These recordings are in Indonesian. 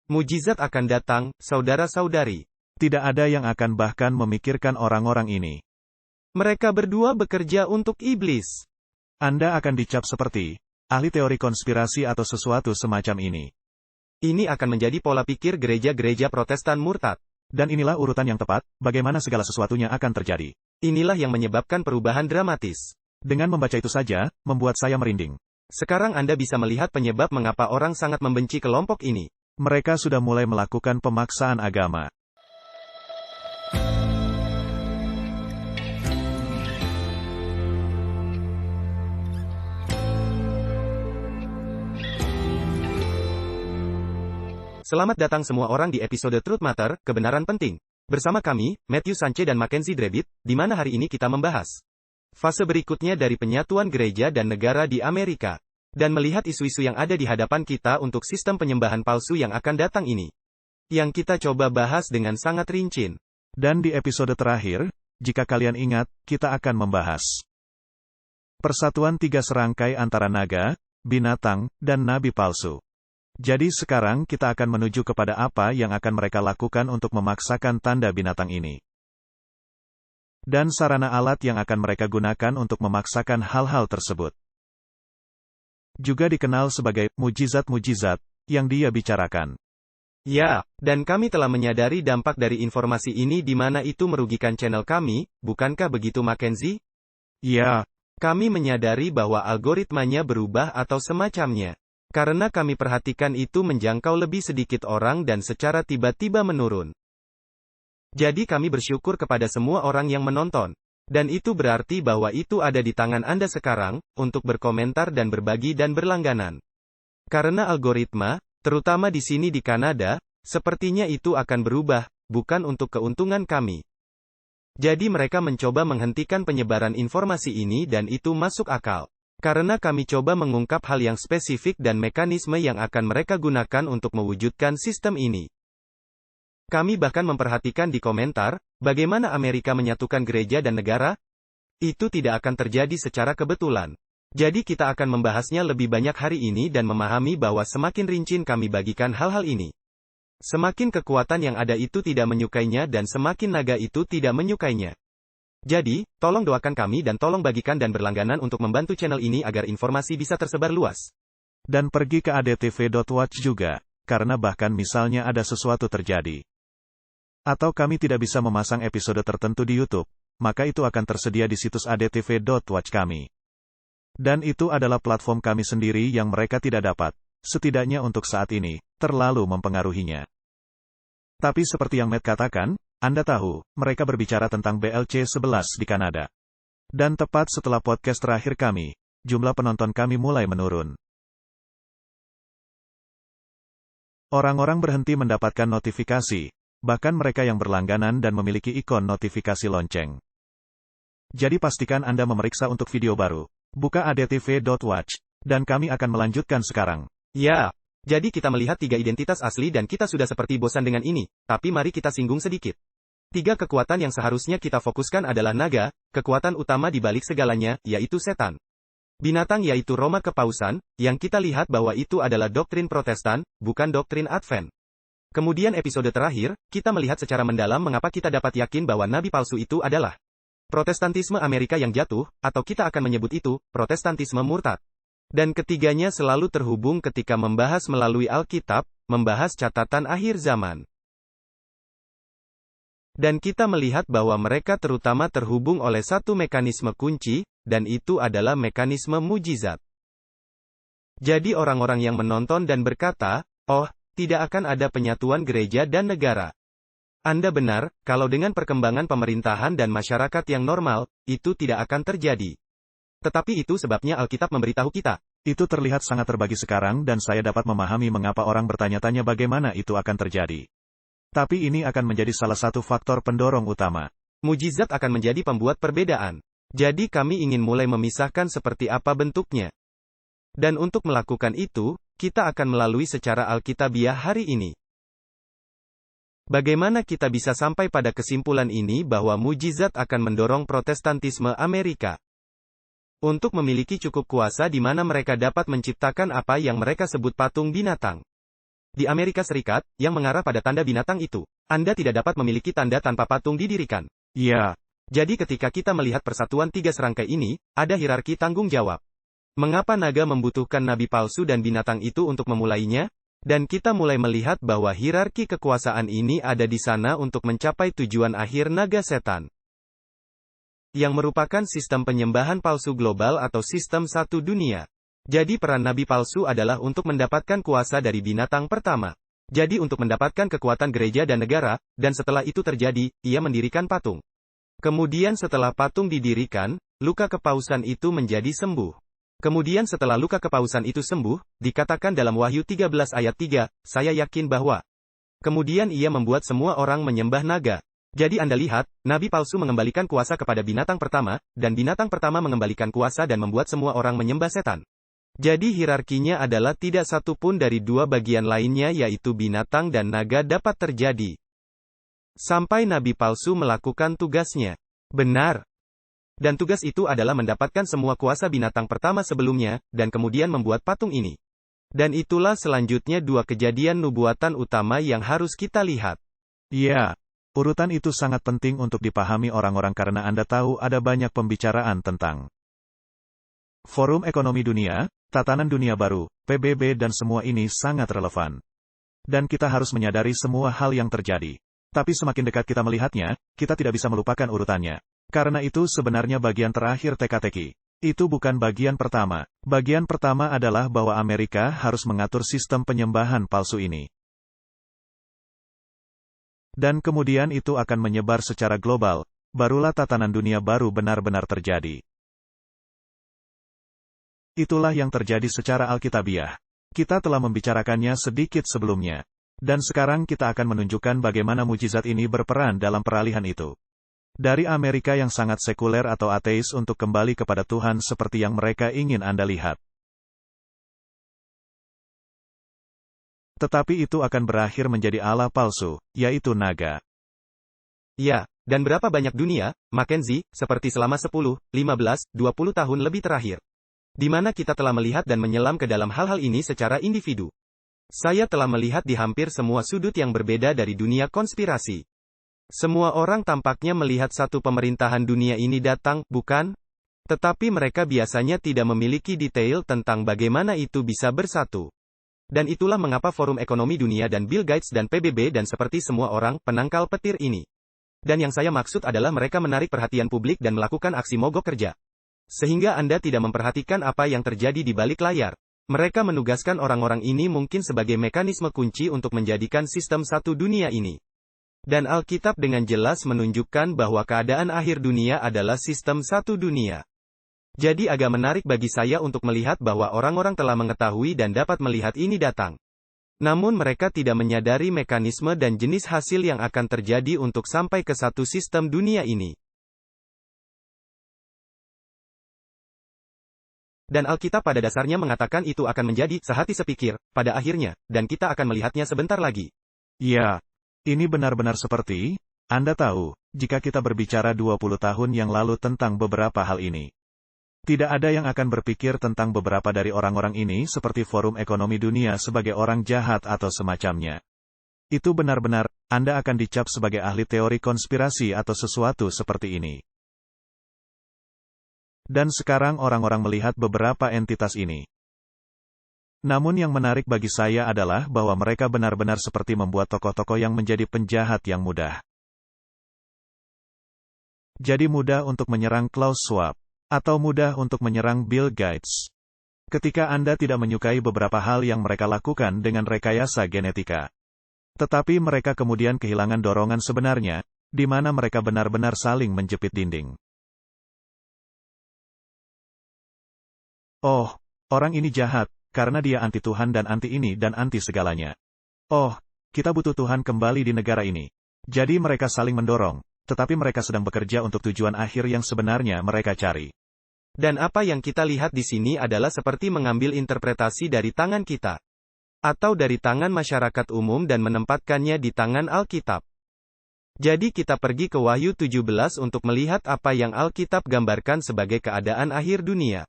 Mujizat akan datang, saudara-saudari. Tidak ada yang akan bahkan memikirkan orang-orang ini. Mereka berdua bekerja untuk iblis. Anda akan dicap seperti ahli teori konspirasi atau sesuatu semacam ini. Ini akan menjadi pola pikir gereja-gereja Protestan murtad. Dan inilah urutan yang tepat, bagaimana segala sesuatunya akan terjadi. Inilah yang menyebabkan perubahan dramatis. Dengan membaca itu saja, membuat saya merinding. Sekarang Anda bisa melihat penyebab mengapa orang sangat membenci kelompok ini. Mereka sudah mulai melakukan pemaksaan agama. Selamat datang semua orang di episode Truth Matter, Kebenaran Penting. Bersama kami, Matthew Sanche dan Mackenzie Drebit, di mana hari ini kita membahas fase berikutnya dari penyatuan gereja dan negara di Amerika. Dan melihat isu-isu yang ada di hadapan kita untuk sistem penyembahan palsu yang akan datang ini. Yang kita coba bahas dengan sangat rinci. Dan di episode terakhir, jika kalian ingat, kita akan membahas persatuan tiga serangkai antara naga, binatang, dan nabi palsu. Jadi sekarang kita akan menuju kepada apa yang akan mereka lakukan untuk memaksakan tanda binatang ini. Dan sarana alat yang akan mereka gunakan untuk memaksakan hal-hal tersebut. Juga dikenal sebagai mujizat-mujizat yang dia bicarakan. Ya, dan kami telah menyadari dampak dari informasi ini di mana itu merugikan channel kami, bukankah begitu Mackenzie? Ya. Kami menyadari bahwa algoritmanya berubah atau semacamnya. Karena kami perhatikan itu menjangkau lebih sedikit orang dan secara tiba-tiba menurun. Jadi kami bersyukur kepada semua orang yang menonton. Dan itu berarti bahwa itu ada di tangan Anda sekarang, untuk berkomentar dan berbagi dan berlangganan. Karena algoritma, terutama di sini di Kanada, sepertinya itu akan berubah, bukan untuk keuntungan kami. Jadi mereka mencoba menghentikan penyebaran informasi ini dan itu masuk akal. Karena kami coba mengungkap hal yang spesifik dan mekanisme yang akan mereka gunakan untuk mewujudkan sistem ini. Kami bahkan memperhatikan di komentar, bagaimana Amerika menyatukan gereja dan negara? Itu tidak akan terjadi secara kebetulan. Jadi kita akan membahasnya lebih banyak hari ini dan memahami bahwa semakin rinci kami bagikan hal-hal ini. Semakin kekuatan yang ada itu tidak menyukainya dan semakin naga itu tidak menyukainya. Jadi, tolong doakan kami dan tolong bagikan dan berlangganan untuk membantu channel ini agar informasi bisa tersebar luas. Dan pergi ke adtv.watch juga, karena bahkan misalnya ada sesuatu terjadi. Atau kami tidak bisa memasang episode tertentu di YouTube, maka itu akan tersedia di situs adtv.watch kami. Dan itu adalah platform kami sendiri yang mereka tidak dapat, setidaknya untuk saat ini, terlalu mempengaruhinya. Tapi seperti yang Matt katakan, Anda tahu, mereka berbicara tentang BLC-11 di Kanada. Dan tepat setelah podcast terakhir kami, jumlah penonton kami mulai menurun. Orang-orang berhenti mendapatkan notifikasi, bahkan mereka yang berlangganan dan memiliki ikon notifikasi lonceng. Jadi pastikan Anda memeriksa untuk video baru. Buka adtv.watch, dan kami akan melanjutkan sekarang. Ya, jadi kita melihat tiga identitas asli dan kita sudah seperti bosan dengan ini, tapi mari kita singgung sedikit. Tiga kekuatan yang seharusnya kita fokuskan adalah naga, kekuatan utama di balik segalanya, yaitu setan. Binatang yaitu Roma Kepausan, yang kita lihat bahwa itu adalah doktrin Protestan, bukan doktrin Advent. Kemudian episode terakhir, kita melihat secara mendalam mengapa kita dapat yakin bahwa nabi palsu itu adalah Protestantisme Amerika yang jatuh, atau kita akan menyebut itu, Protestantisme murtad. Dan ketiganya selalu terhubung ketika membahas melalui Alkitab, membahas catatan akhir zaman. Dan kita melihat bahwa mereka terutama terhubung oleh satu mekanisme kunci, dan itu adalah mekanisme mujizat. Jadi orang-orang yang menonton dan berkata, oh, tidak akan ada penyatuan gereja dan negara. Anda benar, kalau dengan perkembangan pemerintahan dan masyarakat yang normal, itu tidak akan terjadi. Tetapi itu sebabnya Alkitab memberitahu kita. Itu terlihat sangat terbagi sekarang dan saya dapat memahami mengapa orang bertanya-tanya bagaimana itu akan terjadi. Tapi ini akan menjadi salah satu faktor pendorong utama. Mujizat akan menjadi pembuat perbedaan. Jadi kami ingin mulai memisahkan seperti apa bentuknya. Dan untuk melakukan itu, kita akan melalui secara Alkitabiah hari ini. Bagaimana kita bisa sampai pada kesimpulan ini bahwa mujizat akan mendorong Protestantisme Amerika untuk memiliki cukup kuasa di mana mereka dapat menciptakan apa yang mereka sebut patung binatang. Di Amerika Serikat, yang mengarah pada tanda binatang itu, Anda tidak dapat memiliki tanda tanpa patung didirikan. Ya, Jadi ketika kita melihat persatuan tiga serangkai ini, ada hierarki tanggung jawab. Mengapa naga membutuhkan nabi palsu dan binatang itu untuk memulainya? Dan kita mulai melihat bahwa hierarki kekuasaan ini ada di sana untuk mencapai tujuan akhir naga setan, yang merupakan sistem penyembahan palsu global atau sistem satu dunia. Jadi peran nabi palsu adalah untuk mendapatkan kuasa dari binatang pertama. Jadi untuk mendapatkan kekuatan gereja dan negara, dan setelah itu terjadi, ia mendirikan patung. Kemudian setelah patung didirikan, luka kepausan itu menjadi sembuh. Kemudian setelah luka kepausan itu sembuh, dikatakan dalam Wahyu 13 ayat 3, saya yakin bahwa. Kemudian ia membuat semua orang menyembah naga. Jadi Anda lihat, nabi palsu mengembalikan kuasa kepada binatang pertama, dan binatang pertama mengembalikan kuasa dan membuat semua orang menyembah setan. Jadi hierarkinya adalah tidak satu pun dari dua bagian lainnya yaitu binatang dan naga dapat terjadi. Sampai nabi palsu melakukan tugasnya. Benar. Dan tugas itu adalah mendapatkan semua kuasa binatang pertama sebelumnya, dan kemudian membuat patung ini. Dan itulah selanjutnya dua kejadian nubuatan utama yang harus kita lihat. ya. Urutan itu sangat penting untuk dipahami orang-orang karena Anda tahu ada banyak pembicaraan tentang Forum Ekonomi Dunia, Tatanan Dunia Baru, PBB dan semua ini sangat relevan. Dan kita harus menyadari semua hal yang terjadi. Tapi semakin dekat kita melihatnya, kita tidak bisa melupakan urutannya. Karena itu sebenarnya bagian terakhir teka-teki. Itu bukan bagian pertama. Bagian pertama adalah bahwa Amerika harus mengatur sistem penyembahan palsu ini. Dan kemudian itu akan menyebar secara global, barulah tatanan dunia baru benar-benar terjadi. Itulah yang terjadi secara alkitabiah. Kita telah membicarakannya sedikit sebelumnya. Dan sekarang kita akan menunjukkan bagaimana mujizat ini berperan dalam peralihan itu. Dari Amerika yang sangat sekuler atau ateis untuk kembali kepada Tuhan seperti yang mereka ingin Anda lihat. Tetapi itu akan berakhir menjadi Allah palsu, yaitu naga. Ya, dan berapa banyak dunia, Mackenzie, seperti selama 10, 15, 20 tahun lebih terakhir. Di mana kita telah melihat dan menyelam ke dalam hal-hal ini secara individu. Saya telah melihat di hampir semua sudut yang berbeda dari dunia konspirasi. Semua orang tampaknya melihat satu pemerintahan dunia ini datang, bukan? Tetapi mereka biasanya tidak memiliki detail tentang bagaimana itu bisa bersatu. Dan itulah mengapa Forum Ekonomi Dunia dan Bill Gates dan PBB dan seperti semua orang, penangkal petir ini. Dan yang saya maksud adalah mereka menarik perhatian publik dan melakukan aksi mogok kerja. Sehingga Anda tidak memperhatikan apa yang terjadi di balik layar. Mereka menugaskan orang-orang ini mungkin sebagai mekanisme kunci untuk menjadikan sistem satu dunia ini. Dan Alkitab dengan jelas menunjukkan bahwa keadaan akhir dunia adalah sistem satu dunia. Jadi agak menarik bagi saya untuk melihat bahwa orang-orang telah mengetahui dan dapat melihat ini datang. Namun mereka tidak menyadari mekanisme dan jenis hasil yang akan terjadi untuk sampai ke satu sistem dunia ini. Dan Alkitab pada dasarnya mengatakan itu akan menjadi sehati sepikir, pada akhirnya, dan kita akan melihatnya sebentar lagi. Ya. Ini benar-benar seperti, Anda tahu, jika kita berbicara 20 tahun yang lalu tentang beberapa hal ini. Tidak ada yang akan berpikir tentang beberapa dari orang-orang ini seperti Forum Ekonomi Dunia sebagai orang jahat atau semacamnya. Itu benar-benar, Anda akan dicap sebagai ahli teori konspirasi atau sesuatu seperti ini. Dan sekarang orang-orang melihat beberapa entitas ini. Namun yang menarik bagi saya adalah bahwa mereka benar-benar seperti membuat tokoh-tokoh yang menjadi penjahat yang mudah. Jadi mudah untuk menyerang Klaus Schwab, atau mudah untuk menyerang Bill Gates. Ketika Anda tidak menyukai beberapa hal yang mereka lakukan dengan rekayasa genetika. Tetapi mereka kemudian kehilangan dorongan sebenarnya, di mana mereka benar-benar saling menjepit dinding. Oh, orang ini jahat. Karena dia anti Tuhan dan anti ini dan anti segalanya. Oh, kita butuh Tuhan kembali di negara ini. Jadi mereka saling mendorong, tetapi mereka sedang bekerja untuk tujuan akhir yang sebenarnya mereka cari. Dan apa yang kita lihat di sini adalah seperti mengambil interpretasi dari tangan kita. Atau dari tangan masyarakat umum dan menempatkannya di tangan Alkitab. Jadi kita pergi ke Wahyu 17 untuk melihat apa yang Alkitab gambarkan sebagai keadaan akhir dunia.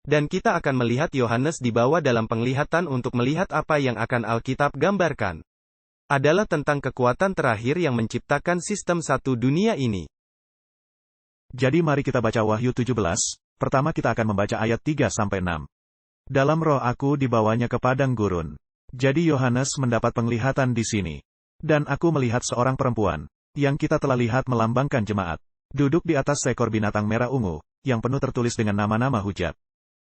Dan kita akan melihat Yohanes dibawa dalam penglihatan untuk melihat apa yang akan Alkitab gambarkan. Adalah tentang kekuatan terakhir yang menciptakan sistem satu dunia ini. Jadi mari kita baca Wahyu 17, pertama kita akan membaca ayat 3-6. Dalam roh aku dibawanya ke padang gurun. Jadi Yohanes mendapat penglihatan di sini. Dan aku melihat seorang perempuan, yang kita telah lihat melambangkan jemaat, duduk di atas seekor binatang merah ungu, yang penuh tertulis dengan nama-nama hujat.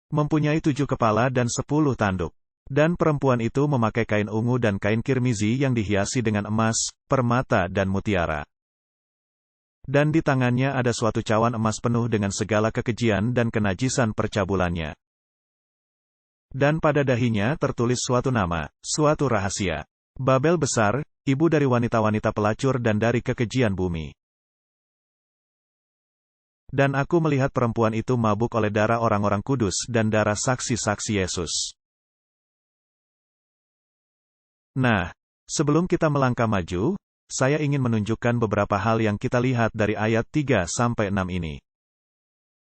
Mempunyai 7 kepala dan 10 tanduk. Dan perempuan itu memakai kain ungu dan kain kirmizi yang dihiasi dengan emas, permata dan mutiara. Dan di tangannya ada suatu cawan emas penuh dengan segala kekejian dan kenajisan percabulannya. Dan pada dahinya tertulis suatu nama, suatu rahasia. Babel besar, ibu dari wanita-wanita pelacur dan dari kekejian bumi. Dan aku melihat perempuan itu mabuk oleh darah orang-orang kudus dan darah saksi-saksi Yesus. Nah, sebelum kita melangkah maju, saya ingin menunjukkan beberapa hal yang kita lihat dari ayat 3-6 ini.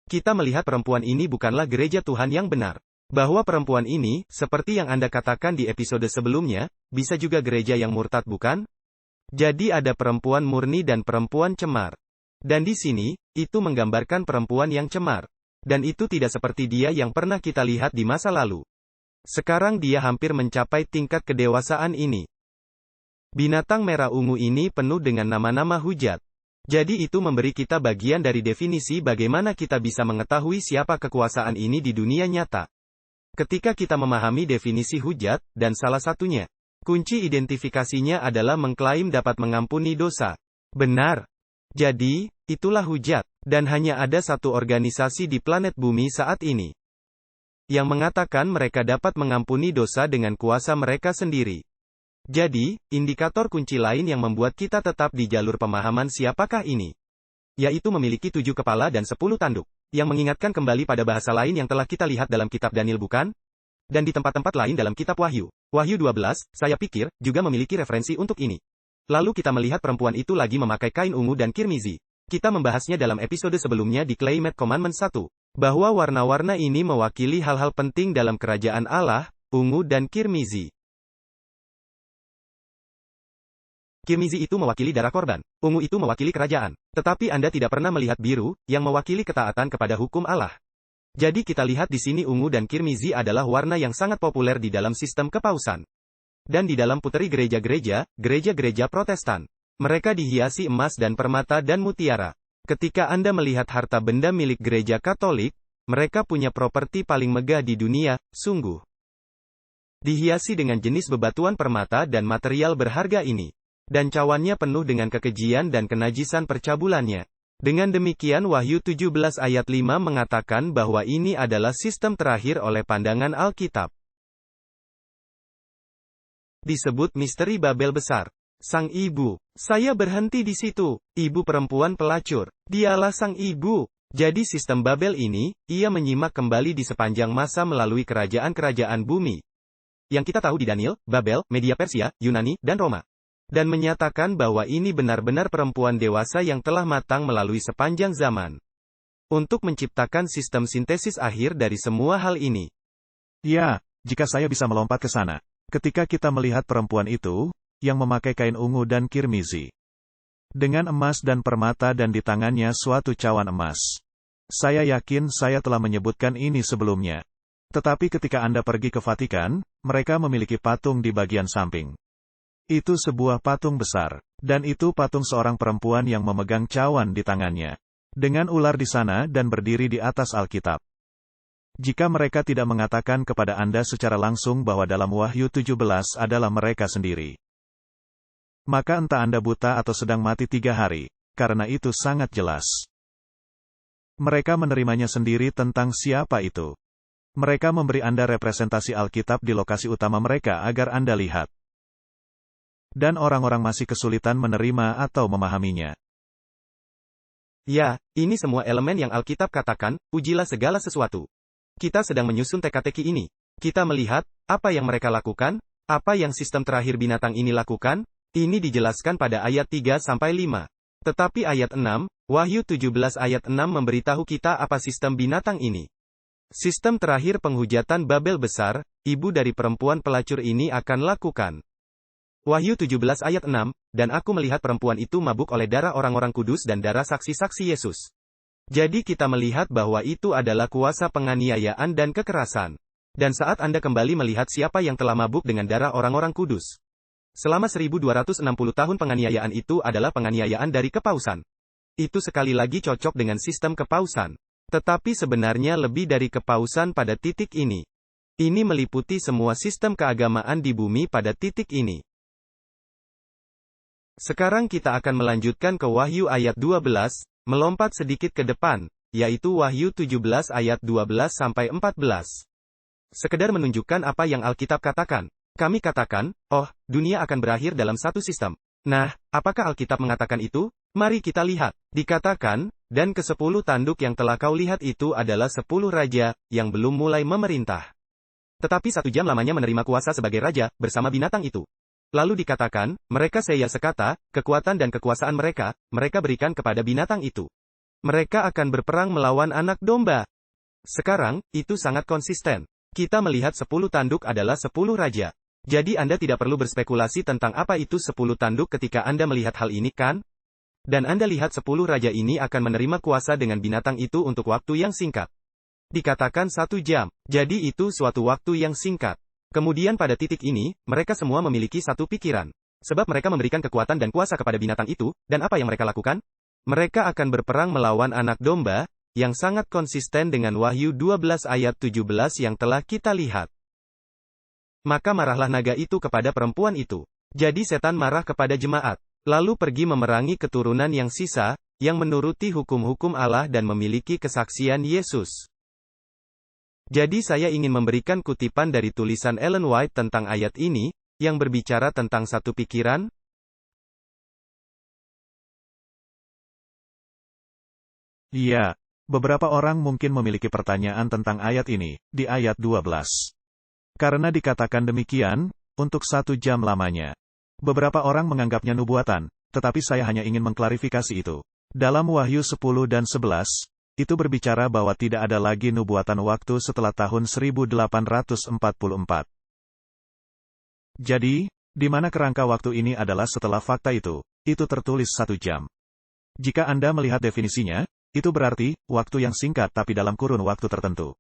Kita melihat perempuan ini bukanlah gereja Tuhan yang benar. Bahwa perempuan ini, seperti yang Anda katakan di episode sebelumnya, bisa juga gereja yang murtad bukan? Jadi ada perempuan murni dan perempuan cemar. Dan di sini, itu menggambarkan perempuan yang cemar. Dan itu tidak seperti dia yang pernah kita lihat di masa lalu. Sekarang dia hampir mencapai tingkat kedewasaan ini. Binatang merah ungu ini penuh dengan nama-nama hujat. Jadi itu memberi kita bagian dari definisi bagaimana kita bisa mengetahui siapa kekuasaan ini di dunia nyata. Ketika kita memahami definisi hujat, dan salah satunya, kunci identifikasinya adalah mengklaim dapat mengampuni dosa. Benar. Jadi, itulah hujat. Dan hanya ada satu organisasi di planet bumi saat ini yang mengatakan mereka dapat mengampuni dosa dengan kuasa mereka sendiri. Jadi, indikator kunci lain yang membuat kita tetap di jalur pemahaman siapakah ini, yaitu memiliki 7 kepala dan 10 tanduk, yang mengingatkan kembali pada bahasa lain yang telah kita lihat dalam kitab Daniel bukan? Dan di tempat-tempat lain dalam kitab Wahyu. Wahyu 12, saya pikir, juga memiliki referensi untuk ini. Lalu kita melihat perempuan itu lagi memakai kain ungu dan kirmizi. Kita membahasnya dalam episode sebelumnya di Climate Commandment 1. Bahwa warna-warna ini mewakili hal-hal penting dalam kerajaan Allah, ungu dan kirmizi. Kirmizi itu mewakili darah korban, ungu itu mewakili kerajaan. Tetapi Anda tidak pernah melihat biru, yang mewakili ketaatan kepada hukum Allah. Jadi kita lihat di sini ungu dan kirmizi adalah warna yang sangat populer di dalam sistem kepausan. Dan di dalam puteri gereja-gereja Protestan. Mereka dihiasi emas dan permata dan mutiara. Ketika Anda melihat harta benda milik gereja Katolik, mereka punya properti paling megah di dunia, sungguh. Dihiasi dengan jenis bebatuan permata dan material berharga ini. Dan cawannya penuh dengan kekejian dan kenajisan percabulannya. Dengan demikian Wahyu 17 ayat 5 mengatakan bahwa ini adalah sistem terakhir oleh pandangan Alkitab. Disebut misteri Babel besar. Sang ibu. Saya berhenti di situ. Ibu perempuan pelacur. Dialah sang ibu. Jadi sistem Babel ini, ia menyimak kembali di sepanjang masa melalui kerajaan-kerajaan bumi. Yang kita tahu di Daniel, Babel, Media Persia, Yunani, dan Roma. Dan menyatakan bahwa ini benar-benar perempuan dewasa yang telah matang melalui sepanjang zaman. Untuk menciptakan sistem sintesis akhir dari semua hal ini. Ya, jika saya bisa melompat ke sana. Ketika kita melihat perempuan itu, yang memakai kain ungu dan kirmizi. Dengan emas dan permata dan di tangannya suatu cawan emas. Saya yakin saya telah menyebutkan ini sebelumnya. Tetapi ketika Anda pergi ke Vatikan, mereka memiliki patung di bagian samping. Itu sebuah patung besar. Dan itu patung seorang perempuan yang memegang cawan di tangannya. Dengan ular di sana dan berdiri di atas Alkitab. Jika mereka tidak mengatakan kepada Anda secara langsung bahwa dalam Wahyu 17 adalah mereka sendiri. Maka entah Anda buta atau sedang mati 3 hari, karena itu sangat jelas. Mereka menerimanya sendiri tentang siapa itu. Mereka memberi Anda representasi Alkitab di lokasi utama mereka agar Anda lihat. Dan orang-orang masih kesulitan menerima atau memahaminya. Ya, ini semua elemen yang Alkitab katakan, ujilah segala sesuatu. Kita sedang menyusun teka-teki ini. Kita melihat, apa yang mereka lakukan, apa yang sistem terakhir binatang ini lakukan. Ini dijelaskan pada ayat 3-5. Tetapi ayat 6, Wahyu 17 ayat 6 memberitahu kita apa sistem binatang ini. Sistem terakhir penghujatan Babel besar, ibu dari perempuan pelacur ini akan lakukan. Wahyu 17 ayat 6, dan aku melihat perempuan itu mabuk oleh darah orang-orang kudus dan darah saksi-saksi Yesus. Jadi kita melihat bahwa itu adalah kuasa penganiayaan dan kekerasan. Dan saat Anda kembali melihat siapa yang telah mabuk dengan darah orang-orang kudus. Selama 1260 tahun penganiayaan itu adalah penganiayaan dari kepausan. Itu sekali lagi cocok dengan sistem kepausan. Tetapi sebenarnya lebih dari kepausan pada titik ini. Ini meliputi semua sistem keagamaan di bumi pada titik ini. Sekarang kita akan melanjutkan ke Wahyu ayat 12, melompat sedikit ke depan, yaitu Wahyu 17 ayat 12-14. Sekedar menunjukkan apa yang Alkitab katakan. Kami katakan, oh, dunia akan berakhir dalam satu sistem. Nah, apakah Alkitab mengatakan itu? Mari kita lihat. Dikatakan, dan ke-10 tanduk yang telah kau lihat itu adalah 10 raja, yang belum mulai memerintah. Tetapi 1 jam lamanya menerima kuasa sebagai raja, bersama binatang itu. Lalu dikatakan, mereka saya sekata, kekuatan dan kekuasaan mereka berikan kepada binatang itu. Mereka akan berperang melawan anak domba. Sekarang, itu sangat konsisten. Kita melihat 10 tanduk adalah 10 raja. Jadi Anda tidak perlu berspekulasi tentang apa itu 10 tanduk ketika Anda melihat hal ini, kan? Dan Anda lihat 10 raja ini akan menerima kuasa dengan binatang itu untuk waktu yang singkat. Dikatakan 1 jam. Jadi itu suatu waktu yang singkat. Kemudian pada titik ini, mereka semua memiliki satu pikiran. Sebab mereka memberikan kekuatan dan kuasa kepada binatang itu, dan apa yang mereka lakukan? Mereka akan berperang melawan anak domba, yang sangat konsisten dengan Wahyu 12 ayat 17 yang telah kita lihat. Maka marahlah naga itu kepada perempuan itu. Jadi setan marah kepada jemaat. Lalu pergi memerangi keturunan yang sisa, yang menuruti hukum-hukum Allah dan memiliki kesaksian Yesus. Jadi saya ingin memberikan kutipan dari tulisan Ellen White tentang ayat ini, yang berbicara tentang satu pikiran. Ya, beberapa orang mungkin memiliki pertanyaan tentang ayat ini, di ayat 12. Karena dikatakan demikian, untuk 1 jam lamanya. Beberapa orang menganggapnya nubuatan, tetapi saya hanya ingin mengklarifikasi itu. Dalam Wahyu 10 dan 11, itu berbicara bahwa tidak ada lagi nubuatan waktu setelah tahun 1844. Jadi, di mana kerangka waktu ini adalah setelah fakta itu tertulis 1 jam. Jika Anda melihat definisinya, itu berarti, waktu yang singkat tapi dalam kurun waktu tertentu.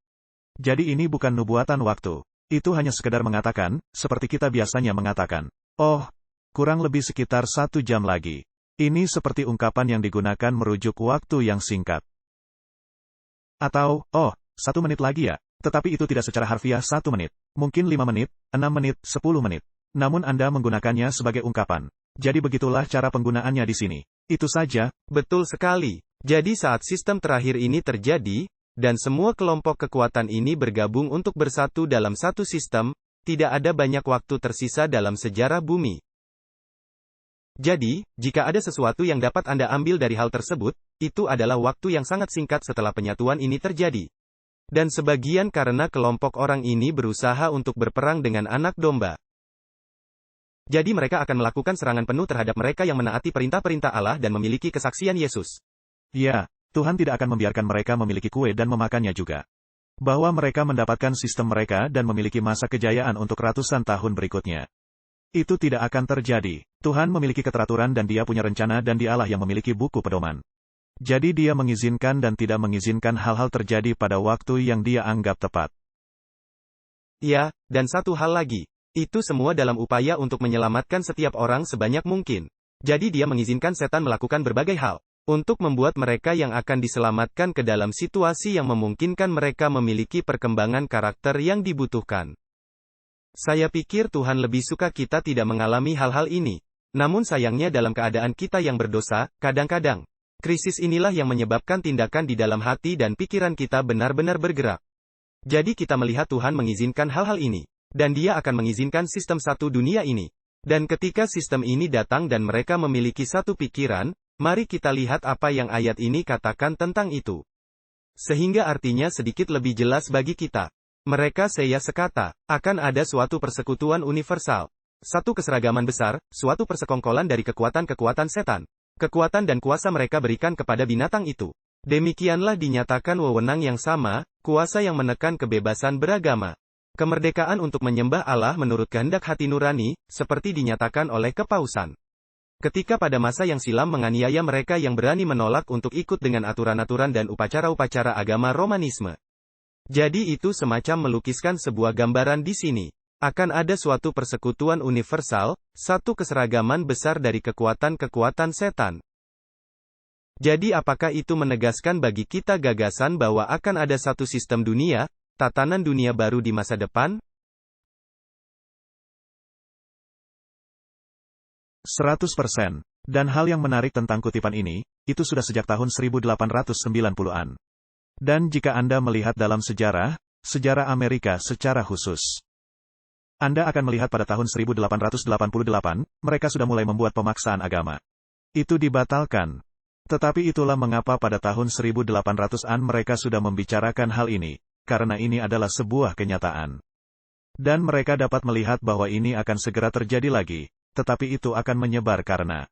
Jadi ini bukan nubuatan waktu. Itu hanya sekedar mengatakan, seperti kita biasanya mengatakan, oh, kurang lebih sekitar 1 jam lagi. Ini seperti ungkapan yang digunakan merujuk waktu yang singkat. Atau, oh, 1 menit lagi ya. Tetapi itu tidak secara harfiah 1 menit. Mungkin 5 menit, 6 menit, 10 menit. Namun Anda menggunakannya sebagai ungkapan. Jadi begitulah cara penggunaannya di sini. Itu saja. Betul sekali. Jadi saat sistem terakhir ini terjadi, dan semua kelompok kekuatan ini bergabung untuk bersatu dalam satu sistem, tidak ada banyak waktu tersisa dalam sejarah bumi. Jadi, jika ada sesuatu yang dapat Anda ambil dari hal tersebut, itu adalah waktu yang sangat singkat setelah penyatuan ini terjadi. Dan sebagian karena kelompok orang ini berusaha untuk berperang dengan anak domba. Jadi mereka akan melakukan serangan penuh terhadap mereka yang menaati perintah-perintah Allah dan memiliki kesaksian Yesus. Ya, Tuhan tidak akan membiarkan mereka memiliki kue dan memakannya juga. Bahwa mereka mendapatkan sistem mereka dan memiliki masa kejayaan untuk ratusan tahun berikutnya. Itu tidak akan terjadi. Tuhan memiliki keteraturan dan Dia punya rencana dan Dialah yang memiliki buku pedoman. Jadi Dia mengizinkan dan tidak mengizinkan hal-hal terjadi pada waktu yang Dia anggap tepat. Ya, dan satu hal lagi. Itu semua dalam upaya untuk menyelamatkan setiap orang sebanyak mungkin. Jadi Dia mengizinkan setan melakukan berbagai hal. Untuk membuat mereka yang akan diselamatkan ke dalam situasi yang memungkinkan mereka memiliki perkembangan karakter yang dibutuhkan. Saya pikir Tuhan lebih suka kita tidak mengalami hal-hal ini. Namun sayangnya dalam keadaan kita yang berdosa, kadang-kadang, krisis inilah yang menyebabkan tindakan di dalam hati dan pikiran kita benar-benar bergerak. Jadi kita melihat Tuhan mengizinkan hal-hal ini. Dan Dia akan mengizinkan sistem satu dunia ini. Dan ketika sistem ini datang dan mereka memiliki satu pikiran, mari kita lihat apa yang ayat ini katakan tentang itu. Sehingga artinya sedikit lebih jelas bagi kita. Mereka saya sekata, akan ada suatu persekutuan universal. Satu keseragaman besar, suatu persekongkolan dari kekuatan-kekuatan setan. Kekuatan dan kuasa mereka berikan kepada binatang itu. Demikianlah dinyatakan wewenang yang sama, kuasa yang menekan kebebasan beragama. Kemerdekaan untuk menyembah Allah menurut kehendak hati nurani, seperti dinyatakan oleh kepausan. Ketika pada masa yang silam menganiaya mereka yang berani menolak untuk ikut dengan aturan-aturan dan upacara-upacara agama Romanisme. Jadi itu semacam melukiskan sebuah gambaran di sini. Akan ada suatu persekutuan universal, satu keseragaman besar dari kekuatan-kekuatan setan. Jadi apakah itu menegaskan bagi kita gagasan bahwa akan ada satu sistem dunia, tatanan dunia baru di masa depan? 100%. Dan hal yang menarik tentang kutipan ini, itu sudah sejak tahun 1890-an. Dan jika Anda melihat dalam sejarah Amerika secara khusus, Anda akan melihat pada tahun 1888, mereka sudah mulai membuat pemaksaan agama. Itu dibatalkan. Tetapi itulah mengapa pada tahun 1800-an mereka sudah membicarakan hal ini, karena ini adalah sebuah kenyataan. Dan mereka dapat melihat bahwa ini akan segera terjadi lagi, tetapi itu akan menyebar karena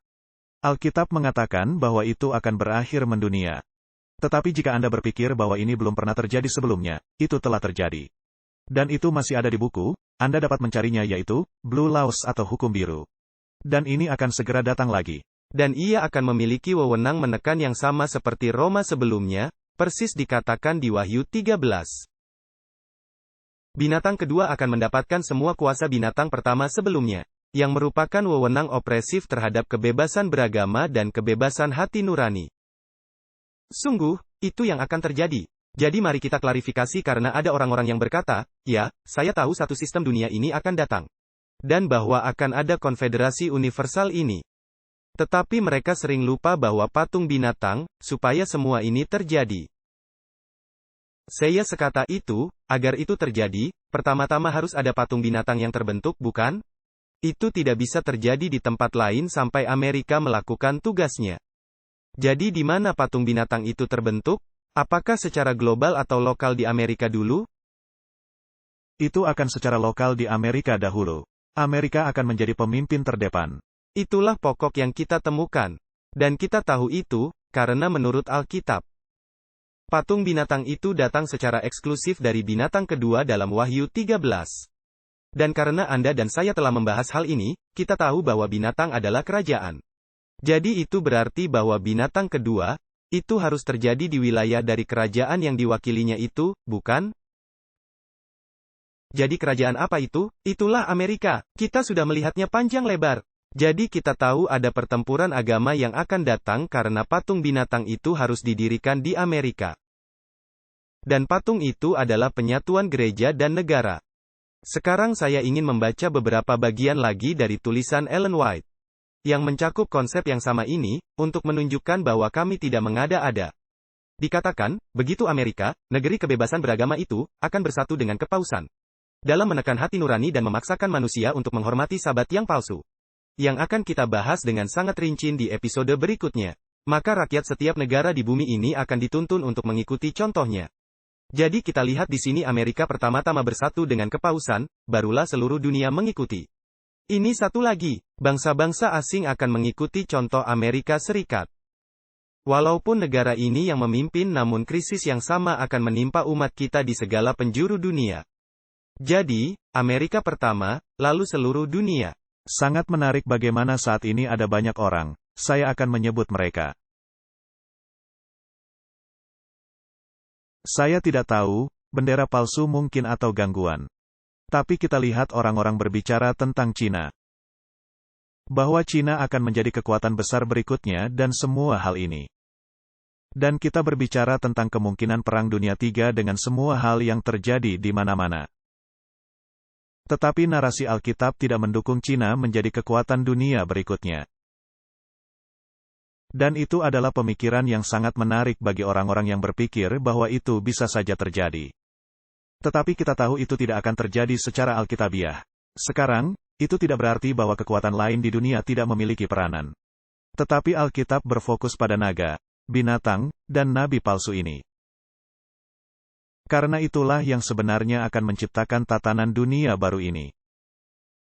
Alkitab mengatakan bahwa itu akan berakhir mendunia. Tetapi jika Anda berpikir bahwa ini belum pernah terjadi sebelumnya, itu telah terjadi. Dan itu masih ada di buku, Anda dapat mencarinya yaitu, Blue Laws atau Hukum Biru. Dan ini akan segera datang lagi. Dan ia akan memiliki wewenang menekan yang sama seperti Roma sebelumnya, persis dikatakan di Wahyu 13. Binatang kedua akan mendapatkan semua kuasa binatang pertama sebelumnya, yang merupakan wewenang opresif terhadap kebebasan beragama dan kebebasan hati nurani. Sungguh, itu yang akan terjadi. Jadi mari kita klarifikasi karena ada orang-orang yang berkata, ya, saya tahu satu sistem dunia ini akan datang. Dan bahwa akan ada konfederasi universal ini. Tetapi mereka sering lupa bahwa patung binatang, supaya semua ini terjadi. Saya sekata itu, agar itu terjadi, pertama-tama harus ada patung binatang yang terbentuk, bukan? Itu tidak bisa terjadi di tempat lain sampai Amerika melakukan tugasnya. Jadi di mana patung binatang itu terbentuk? Apakah secara global atau lokal di Amerika dulu? Itu akan secara lokal di Amerika dahulu. Amerika akan menjadi pemimpin terdepan. Itulah pokok yang kita temukan. Dan kita tahu itu, karena menurut Alkitab, patung binatang itu datang secara eksklusif dari binatang kedua dalam Wahyu 13. Dan karena Anda dan saya telah membahas hal ini, kita tahu bahwa binatang adalah kerajaan. Jadi itu berarti bahwa binatang kedua, itu harus terjadi di wilayah dari kerajaan yang diwakilinya itu, bukan? Jadi kerajaan apa itu? Itulah Amerika. Kita sudah melihatnya panjang lebar. Jadi kita tahu ada pertempuran agama yang akan datang karena patung binatang itu harus didirikan di Amerika. Dan patung itu adalah penyatuan gereja dan negara. Sekarang saya ingin membaca beberapa bagian lagi dari tulisan Ellen White, yang mencakup konsep yang sama ini, untuk menunjukkan bahwa kami tidak mengada-ada. Dikatakan, begitu Amerika, negeri kebebasan beragama itu, akan bersatu dengan kepausan. Dalam menekan hati nurani dan memaksakan manusia untuk menghormati sabat yang palsu. Yang akan kita bahas dengan sangat rinci di episode berikutnya. Maka rakyat setiap negara di bumi ini akan dituntun untuk mengikuti contohnya. Jadi kita lihat di sini Amerika pertama-tama bersatu dengan kepausan, barulah seluruh dunia mengikuti. Ini satu lagi, bangsa-bangsa asing akan mengikuti contoh Amerika Serikat. Walaupun negara ini yang memimpin namun krisis yang sama akan menimpa umat kita di segala penjuru dunia. Jadi, Amerika pertama, lalu seluruh dunia. Sangat menarik bagaimana saat ini ada banyak orang, saya akan menyebut mereka. Saya tidak tahu, bendera palsu mungkin atau gangguan. Tapi kita lihat orang-orang berbicara tentang Cina. Bahwa Cina akan menjadi kekuatan besar berikutnya dan semua hal ini. Dan kita berbicara tentang kemungkinan Perang Dunia III dengan semua hal yang terjadi di mana-mana. Tetapi narasi Alkitab tidak mendukung Cina menjadi kekuatan dunia berikutnya. Dan itu adalah pemikiran yang sangat menarik bagi orang-orang yang berpikir bahwa itu bisa saja terjadi. Tetapi kita tahu itu tidak akan terjadi secara alkitabiah. Sekarang, itu tidak berarti bahwa kekuatan lain di dunia tidak memiliki peranan. Tetapi Alkitab berfokus pada naga, binatang, dan nabi palsu ini. Karena itulah yang sebenarnya akan menciptakan tatanan dunia baru ini.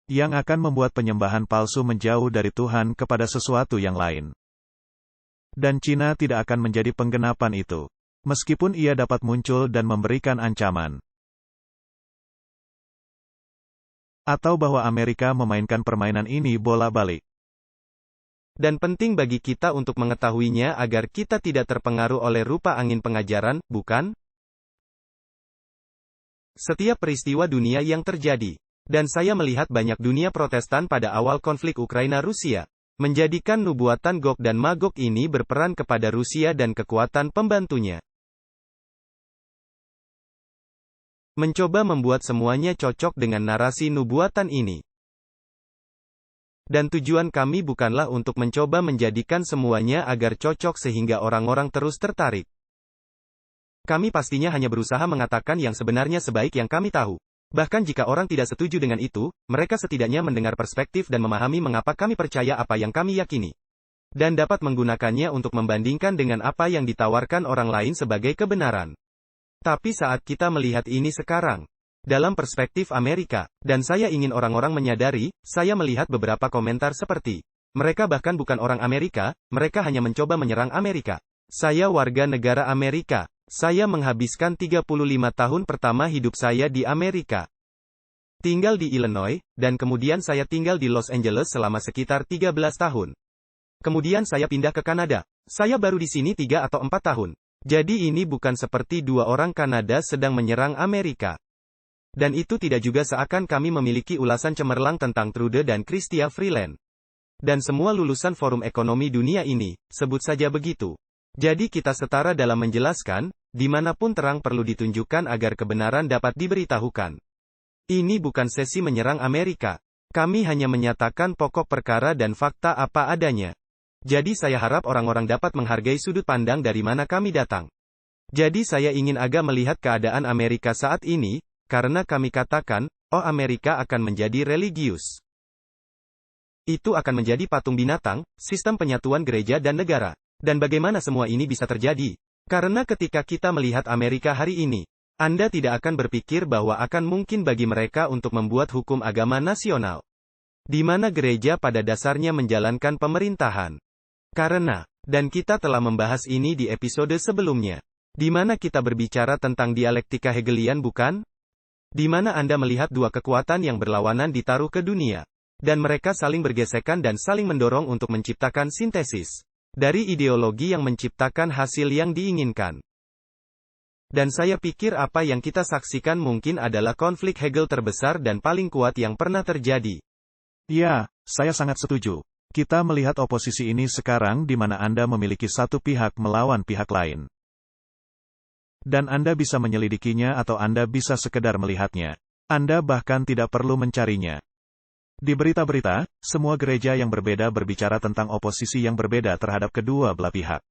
Yang akan membuat penyembahan palsu menjauh dari Tuhan kepada sesuatu yang lain. Dan Cina tidak akan menjadi penggenapan itu. Meskipun ia dapat muncul dan memberikan ancaman. Atau bahwa Amerika memainkan permainan ini bola-balik. Dan penting bagi kita untuk mengetahuinya agar kita tidak terpengaruh oleh rupa angin pengajaran, bukan? Setiap peristiwa dunia yang terjadi. Dan saya melihat banyak dunia Protestan pada awal konflik Ukraina-Rusia. Menjadikan nubuatan Gog dan Magog ini berperan kepada Rusia dan kekuatan pembantunya. Mencoba membuat semuanya cocok dengan narasi nubuatan ini. Dan tujuan kami bukanlah untuk mencoba menjadikan semuanya agar cocok sehingga orang-orang terus tertarik. Kami pastinya hanya berusaha mengatakan yang sebenarnya sebaik yang kami tahu. Bahkan jika orang tidak setuju dengan itu, mereka setidaknya mendengar perspektif dan memahami mengapa kami percaya apa yang kami yakini. Dan dapat menggunakannya untuk membandingkan dengan apa yang ditawarkan orang lain sebagai kebenaran. Tapi saat kita melihat ini sekarang, dalam perspektif Amerika, dan saya ingin orang-orang menyadari, saya melihat beberapa komentar seperti, mereka bahkan bukan orang Amerika, mereka hanya mencoba menyerang Amerika. Saya warga negara Amerika. Saya menghabiskan 35 tahun pertama hidup saya di Amerika. Tinggal di Illinois, dan kemudian saya tinggal di Los Angeles selama sekitar 13 tahun. Kemudian saya pindah ke Kanada. Saya baru di sini 3 atau 4 tahun. Jadi ini bukan seperti dua orang Kanada sedang menyerang Amerika. Dan itu tidak juga seakan kami memiliki ulasan cemerlang tentang Trude dan Chrystia Freeland. Dan semua lulusan Forum Ekonomi Dunia ini, sebut saja begitu. Jadi kita setara dalam menjelaskan, dimanapun terang perlu ditunjukkan agar kebenaran dapat diberitahukan. Ini bukan sesi menyerang Amerika. Kami hanya menyatakan pokok perkara dan fakta apa adanya. Jadi saya harap orang-orang dapat menghargai sudut pandang dari mana kami datang. Jadi saya ingin agak melihat keadaan Amerika saat ini, karena kami katakan, oh Amerika akan menjadi religius. Itu akan menjadi patung binatang, sistem penyatuan gereja dan negara. Dan bagaimana semua ini bisa terjadi? Karena ketika kita melihat Amerika hari ini, Anda tidak akan berpikir bahwa akan mungkin bagi mereka untuk membuat hukum agama nasional. Di mana gereja pada dasarnya menjalankan pemerintahan. Karena, dan kita telah membahas ini di episode sebelumnya. Di mana kita berbicara tentang dialektika Hegelian bukan? Di mana Anda melihat dua kekuatan yang berlawanan ditaruh ke dunia. Dan mereka saling bergesekan dan saling mendorong untuk menciptakan sintesis. Dari ideologi yang menciptakan hasil yang diinginkan. Dan saya pikir apa yang kita saksikan mungkin adalah konflik Hegel terbesar dan paling kuat yang pernah terjadi. Ya, saya sangat setuju. Kita melihat oposisi ini sekarang di mana Anda memiliki satu pihak melawan pihak lain. Dan Anda bisa menyelidikinya atau Anda bisa sekedar melihatnya. Anda bahkan tidak perlu mencarinya. Di berita-berita, semua gereja yang berbeda berbicara tentang oposisi yang berbeda terhadap kedua belah pihak.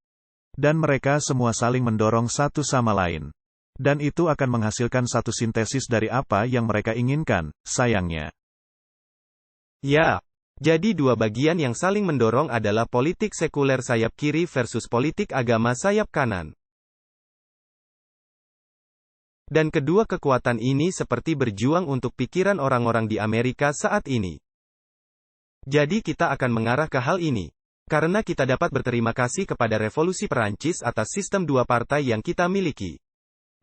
Dan mereka semua saling mendorong satu sama lain. Dan itu akan menghasilkan satu sintesis dari apa yang mereka inginkan, sayangnya. Ya, jadi dua bagian yang saling mendorong adalah politik sekuler sayap kiri versus politik agama sayap kanan. Dan kedua kekuatan ini seperti berjuang untuk pikiran orang-orang di Amerika saat ini. Jadi kita akan mengarah ke hal ini. Karena kita dapat berterima kasih kepada revolusi Perancis atas sistem dua partai yang kita miliki.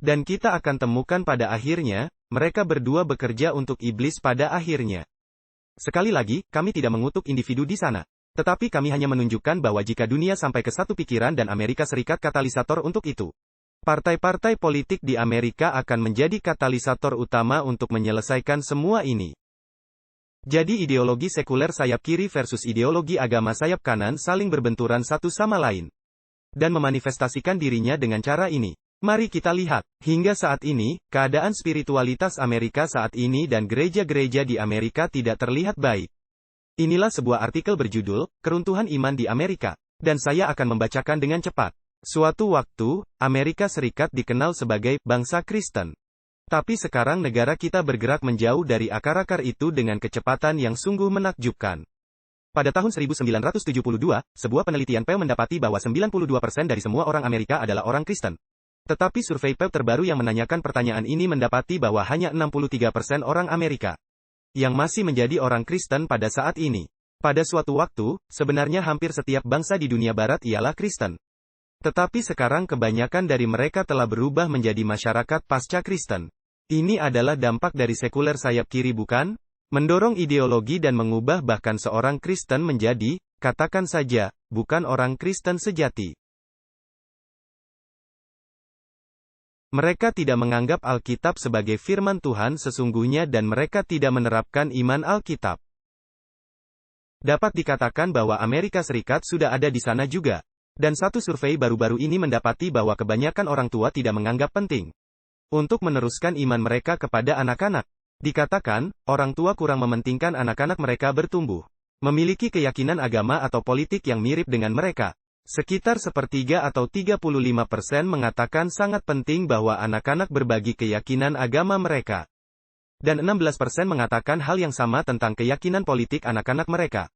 Dan kita akan temukan pada akhirnya, mereka berdua bekerja untuk iblis pada akhirnya. Sekali lagi, kami tidak mengutuk individu di sana. Tetapi kami hanya menunjukkan bahwa jika dunia sampai ke satu pikiran dan Amerika Serikat katalisator untuk itu. Partai-partai politik di Amerika akan menjadi katalisator utama untuk menyelesaikan semua ini. Jadi ideologi sekuler sayap kiri versus ideologi agama sayap kanan saling berbenturan satu sama lain. Dan memanifestasikan dirinya dengan cara ini. Mari kita lihat, hingga saat ini, keadaan spiritualitas Amerika saat ini dan gereja-gereja di Amerika tidak terlihat baik. Inilah sebuah artikel berjudul, Keruntuhan Iman di Amerika. Dan saya akan membacakan dengan cepat. Suatu waktu, Amerika Serikat dikenal sebagai bangsa Kristen. Tapi sekarang negara kita bergerak menjauh dari akar-akar itu dengan kecepatan yang sungguh menakjubkan. Pada tahun 1972, sebuah penelitian Pew mendapati bahwa 92% dari semua orang Amerika adalah orang Kristen. Tetapi survei Pew terbaru yang menanyakan pertanyaan ini mendapati bahwa hanya 63% orang Amerika yang masih menjadi orang Kristen pada saat ini. Pada suatu waktu, sebenarnya hampir setiap bangsa di dunia barat ialah Kristen. Tetapi sekarang kebanyakan dari mereka telah berubah menjadi masyarakat pasca Kristen. Ini adalah dampak dari sekuler sayap kiri bukan? Mendorong ideologi dan mengubah bahkan seorang Kristen menjadi, katakan saja, bukan orang Kristen sejati. Mereka tidak menganggap Alkitab sebagai firman Tuhan sesungguhnya dan mereka tidak menerapkan iman Alkitab. Dapat dikatakan bahwa Amerika Serikat sudah ada di sana juga. Dan satu survei baru-baru ini mendapati bahwa kebanyakan orang tua tidak menganggap penting untuk meneruskan iman mereka kepada anak-anak. Dikatakan, orang tua kurang mementingkan anak-anak mereka bertumbuh, memiliki keyakinan agama atau politik yang mirip dengan mereka. Sekitar sepertiga atau 35% mengatakan sangat penting bahwa anak-anak berbagi keyakinan agama mereka. Dan 16% mengatakan hal yang sama tentang keyakinan politik anak-anak mereka.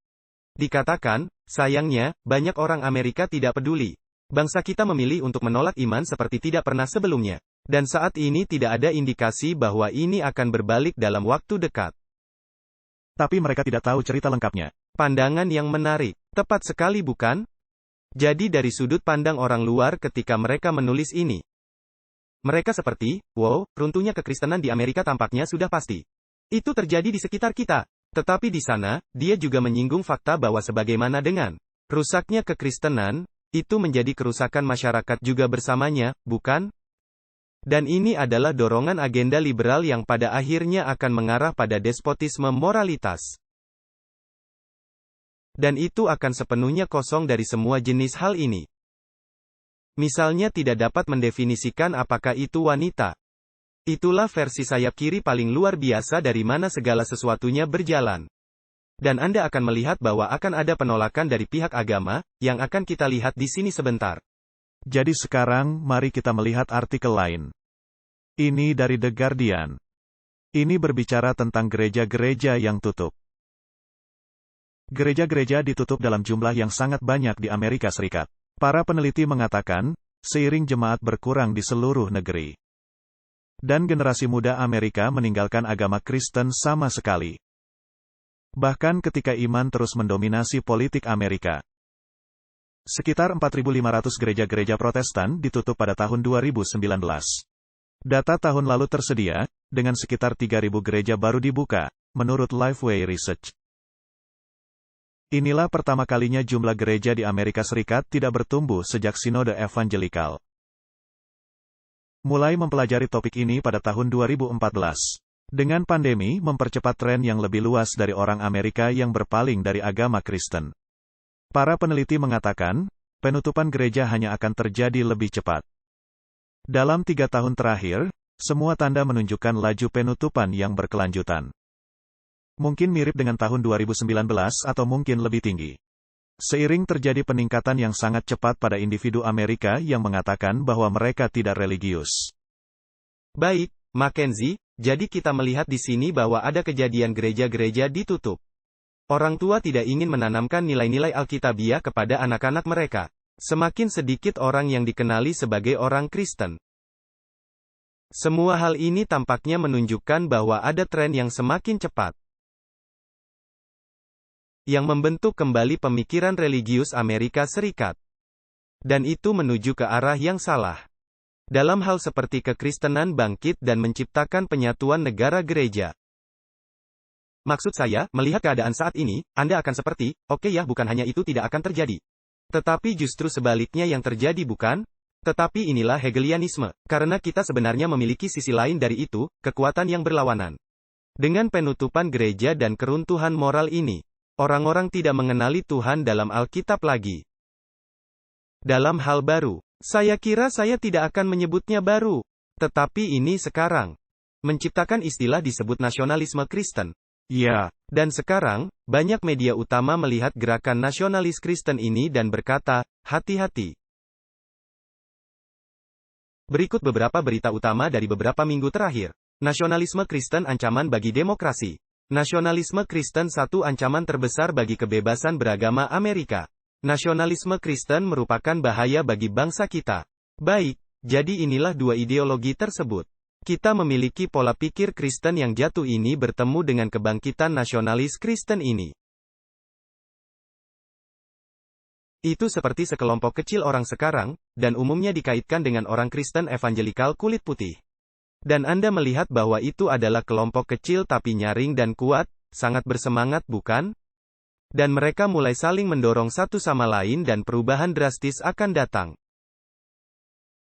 Dikatakan, sayangnya, banyak orang Amerika tidak peduli. Bangsa kita memilih untuk menolak iman seperti tidak pernah sebelumnya. Dan saat ini tidak ada indikasi bahwa ini akan berbalik dalam waktu dekat. Tapi mereka tidak tahu cerita lengkapnya. Pandangan yang menarik. Tepat sekali bukan? Jadi dari sudut pandang orang luar ketika mereka menulis ini. Mereka seperti, wow, runtuhnya kekristenan di Amerika tampaknya sudah pasti. Itu terjadi di sekitar kita. Tetapi di sana, dia juga menyinggung fakta bahwa sebagaimana dengan rusaknya kekristenan, itu menjadi kerusakan masyarakat juga bersamanya, bukan? Dan ini adalah dorongan agenda liberal yang pada akhirnya akan mengarah pada despotisme moralitas. Dan itu akan sepenuhnya kosong dari semua jenis hal ini. Misalnya tidak dapat mendefinisikan apakah itu wanita. Itulah versi sayap kiri paling luar biasa dari mana segala sesuatunya berjalan. Dan Anda akan melihat bahwa akan ada penolakan dari pihak agama, yang akan kita lihat di sini sebentar. Jadi sekarang, mari kita melihat artikel lain. Ini dari The Guardian. Ini berbicara tentang gereja-gereja yang tutup. Gereja-gereja ditutup dalam jumlah yang sangat banyak di Amerika Serikat. Para peneliti mengatakan, seiring jemaat berkurang di seluruh negeri. Dan generasi muda Amerika meninggalkan agama Kristen sama sekali. Bahkan ketika iman terus mendominasi politik Amerika. Sekitar 4.500 gereja-gereja Protestan ditutup pada tahun 2019. Data tahun lalu tersedia, dengan sekitar 3.000 gereja baru dibuka, menurut Lifeway Research. Inilah pertama kalinya jumlah gereja di Amerika Serikat tidak bertumbuh sejak Sinode Evangelikal mulai mempelajari topik ini pada tahun 2014. Dengan pandemi mempercepat tren yang lebih luas dari orang Amerika yang berpaling dari agama Kristen. Para peneliti mengatakan, penutupan gereja hanya akan terjadi lebih cepat. Dalam 3 tahun terakhir, semua tanda menunjukkan laju penutupan yang berkelanjutan. Mungkin mirip dengan tahun 2019 atau mungkin lebih tinggi. Seiring terjadi peningkatan yang sangat cepat pada individu Amerika yang mengatakan bahwa mereka tidak religius. Baik, Mackenzie, jadi kita melihat di sini bahwa ada kejadian gereja-gereja ditutup. Orang tua tidak ingin menanamkan nilai-nilai Alkitabiah kepada anak-anak mereka. Semakin sedikit orang yang dikenali sebagai orang Kristen. Semua hal ini tampaknya menunjukkan bahwa ada tren yang semakin cepat yang membentuk kembali pemikiran religius Amerika Serikat. Dan itu menuju ke arah yang salah. Dalam hal seperti kekristenan bangkit dan menciptakan penyatuan negara gereja. Maksud saya, melihat keadaan saat ini, Anda akan seperti, oke ya bukan hanya itu tidak akan terjadi. Tetapi justru sebaliknya yang terjadi bukan? Tetapi inilah Hegelianisme, karena kita sebenarnya memiliki sisi lain dari itu, kekuatan yang berlawanan. Dengan penutupan gereja dan keruntuhan moral ini, orang-orang tidak mengenali Tuhan dalam Alkitab lagi. Dalam hal baru, saya kira saya tidak akan menyebutnya baru, tetapi ini sekarang. Menciptakan istilah disebut nasionalisme Kristen. Ya, dan sekarang, banyak media utama melihat gerakan nasionalis Kristen ini dan berkata, hati-hati. Berikut beberapa berita utama dari beberapa minggu terakhir. Nasionalisme Kristen ancaman bagi demokrasi. Nasionalisme Kristen satu ancaman terbesar bagi kebebasan beragama Amerika. Nasionalisme Kristen merupakan bahaya bagi bangsa kita. Baik, jadi inilah dua ideologi tersebut. Kita memiliki pola pikir Kristen yang jatuh ini bertemu dengan kebangkitan nasionalis Kristen ini. Itu seperti sekelompok kecil orang sekarang, dan umumnya dikaitkan dengan orang Kristen evangelikal kulit putih. Dan Anda melihat bahwa itu adalah kelompok kecil tapi nyaring dan kuat, sangat bersemangat bukan? Dan mereka mulai saling mendorong satu sama lain dan perubahan drastis akan datang.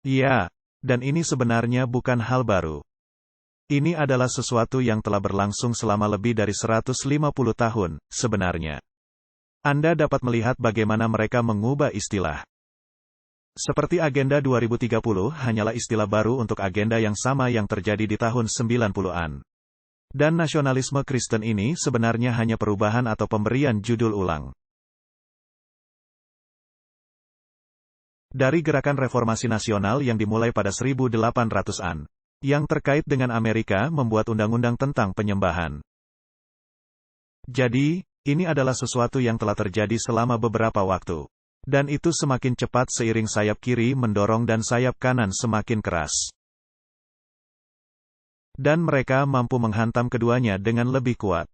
Iya, dan ini sebenarnya bukan hal baru. Ini adalah sesuatu yang telah berlangsung selama lebih dari 150 tahun, sebenarnya. Anda dapat melihat bagaimana mereka mengubah istilah. Seperti Agenda 2030 hanyalah istilah baru untuk agenda yang sama yang terjadi di tahun 90-an. Dan nasionalisme Kristen ini sebenarnya hanya perubahan atau pemberian judul ulang. Dari gerakan reformasi nasional yang dimulai pada 1800-an, yang terkait dengan Amerika membuat undang-undang tentang penyembahan. Jadi, ini adalah sesuatu yang telah terjadi selama beberapa waktu. Dan itu semakin cepat seiring sayap kiri mendorong dan sayap kanan semakin keras. Dan mereka mampu menghantam keduanya dengan lebih kuat.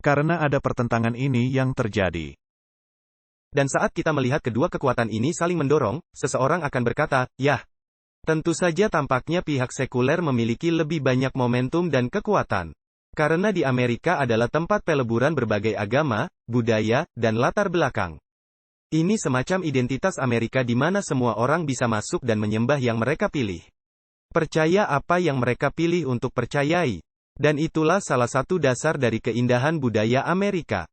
Karena ada pertentangan ini yang terjadi. Dan saat kita melihat kedua kekuatan ini saling mendorong, seseorang akan berkata, "Yah, tentu saja tampaknya pihak sekuler memiliki lebih banyak momentum dan kekuatan. Karena di Amerika adalah tempat peleburan berbagai agama, budaya, dan latar belakang. Ini semacam identitas Amerika di mana semua orang bisa masuk dan menyembah yang mereka pilih. Percaya apa yang mereka pilih untuk percayai. Dan itulah salah satu dasar dari keindahan budaya Amerika.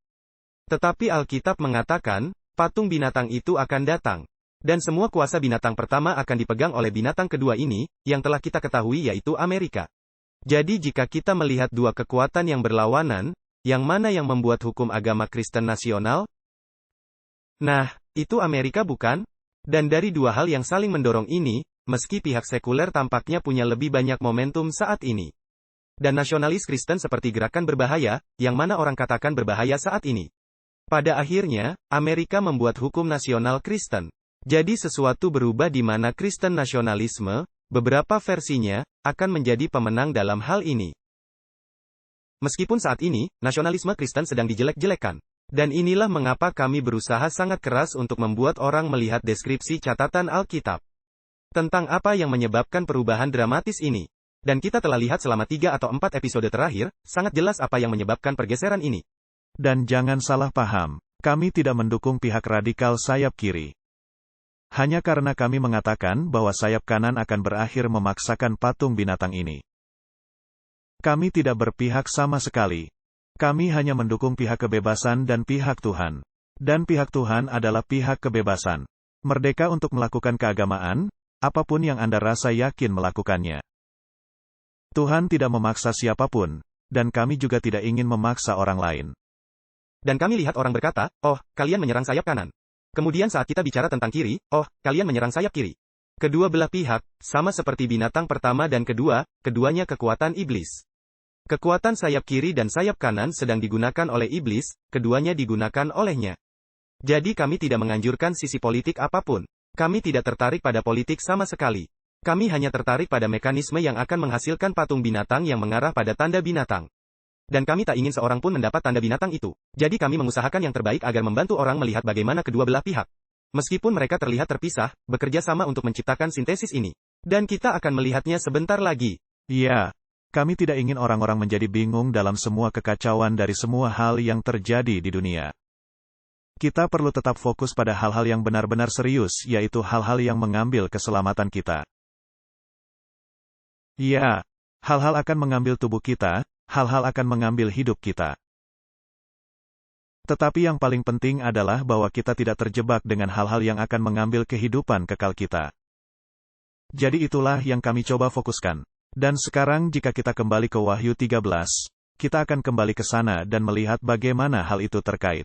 Tetapi Alkitab mengatakan, patung binatang itu akan datang. Dan semua kuasa binatang pertama akan dipegang oleh binatang kedua ini, yang telah kita ketahui yaitu Amerika. Jadi jika kita melihat dua kekuatan yang berlawanan, yang mana yang membuat hukum agama Kristen nasional? Nah, itu Amerika bukan? Dan dari dua hal yang saling mendorong ini, meski pihak sekuler tampaknya punya lebih banyak momentum saat ini. Dan nasionalis Kristen seperti gerakan berbahaya, yang mana orang katakan berbahaya saat ini. Pada akhirnya, Amerika membuat hukum nasional Kristen. Jadi sesuatu berubah di mana Kristen nasionalisme, beberapa versinya, akan menjadi pemenang dalam hal ini. Meskipun saat ini, nasionalisme Kristen sedang dijelek-jelekan. Dan inilah mengapa kami berusaha sangat keras untuk membuat orang melihat deskripsi catatan Alkitab. Tentang apa yang menyebabkan perubahan dramatis ini. Dan kita telah lihat selama 3 atau 4 episode terakhir, sangat jelas apa yang menyebabkan pergeseran ini. Dan jangan salah paham, kami tidak mendukung pihak radikal sayap kiri. Hanya karena kami mengatakan bahwa sayap kanan akan berakhir memaksakan patung binatang ini. Kami tidak berpihak sama sekali. Kami hanya mendukung pihak kebebasan dan pihak Tuhan. Dan pihak Tuhan adalah pihak kebebasan. Merdeka untuk melakukan keagamaan, apapun yang Anda rasa yakin melakukannya. Tuhan tidak memaksa siapapun, dan kami juga tidak ingin memaksa orang lain. Dan kami lihat orang berkata, "Oh, kalian menyerang sayap kanan." Kemudian saat kita bicara tentang kiri, "Oh, kalian menyerang sayap kiri." Kedua belah pihak, sama seperti binatang pertama dan kedua, keduanya kekuatan iblis. Kekuatan sayap kiri dan sayap kanan sedang digunakan oleh iblis, keduanya digunakan olehnya. Jadi kami tidak menganjurkan sisi politik apapun. Kami tidak tertarik pada politik sama sekali. Kami hanya tertarik pada mekanisme yang akan menghasilkan patung binatang yang mengarah pada tanda binatang. Dan kami tak ingin seorang pun mendapat tanda binatang itu. Jadi kami mengusahakan yang terbaik agar membantu orang melihat bagaimana kedua belah pihak. Meskipun mereka terlihat terpisah, bekerja sama untuk menciptakan sintesis ini. Dan kita akan melihatnya sebentar lagi. Iya, kami tidak ingin orang-orang menjadi bingung dalam semua kekacauan dari semua hal yang terjadi di dunia. Kita perlu tetap fokus pada hal-hal yang benar-benar serius, yaitu hal-hal yang mengambil keselamatan kita. Iya, hal-hal akan mengambil tubuh kita, hal-hal akan mengambil hidup kita. Tetapi yang paling penting adalah bahwa kita tidak terjebak dengan hal-hal yang akan mengambil kehidupan kekal kita. Jadi itulah yang kami coba fokuskan. Dan sekarang jika kita kembali ke Wahyu 13, kita akan kembali ke sana dan melihat bagaimana hal itu terkait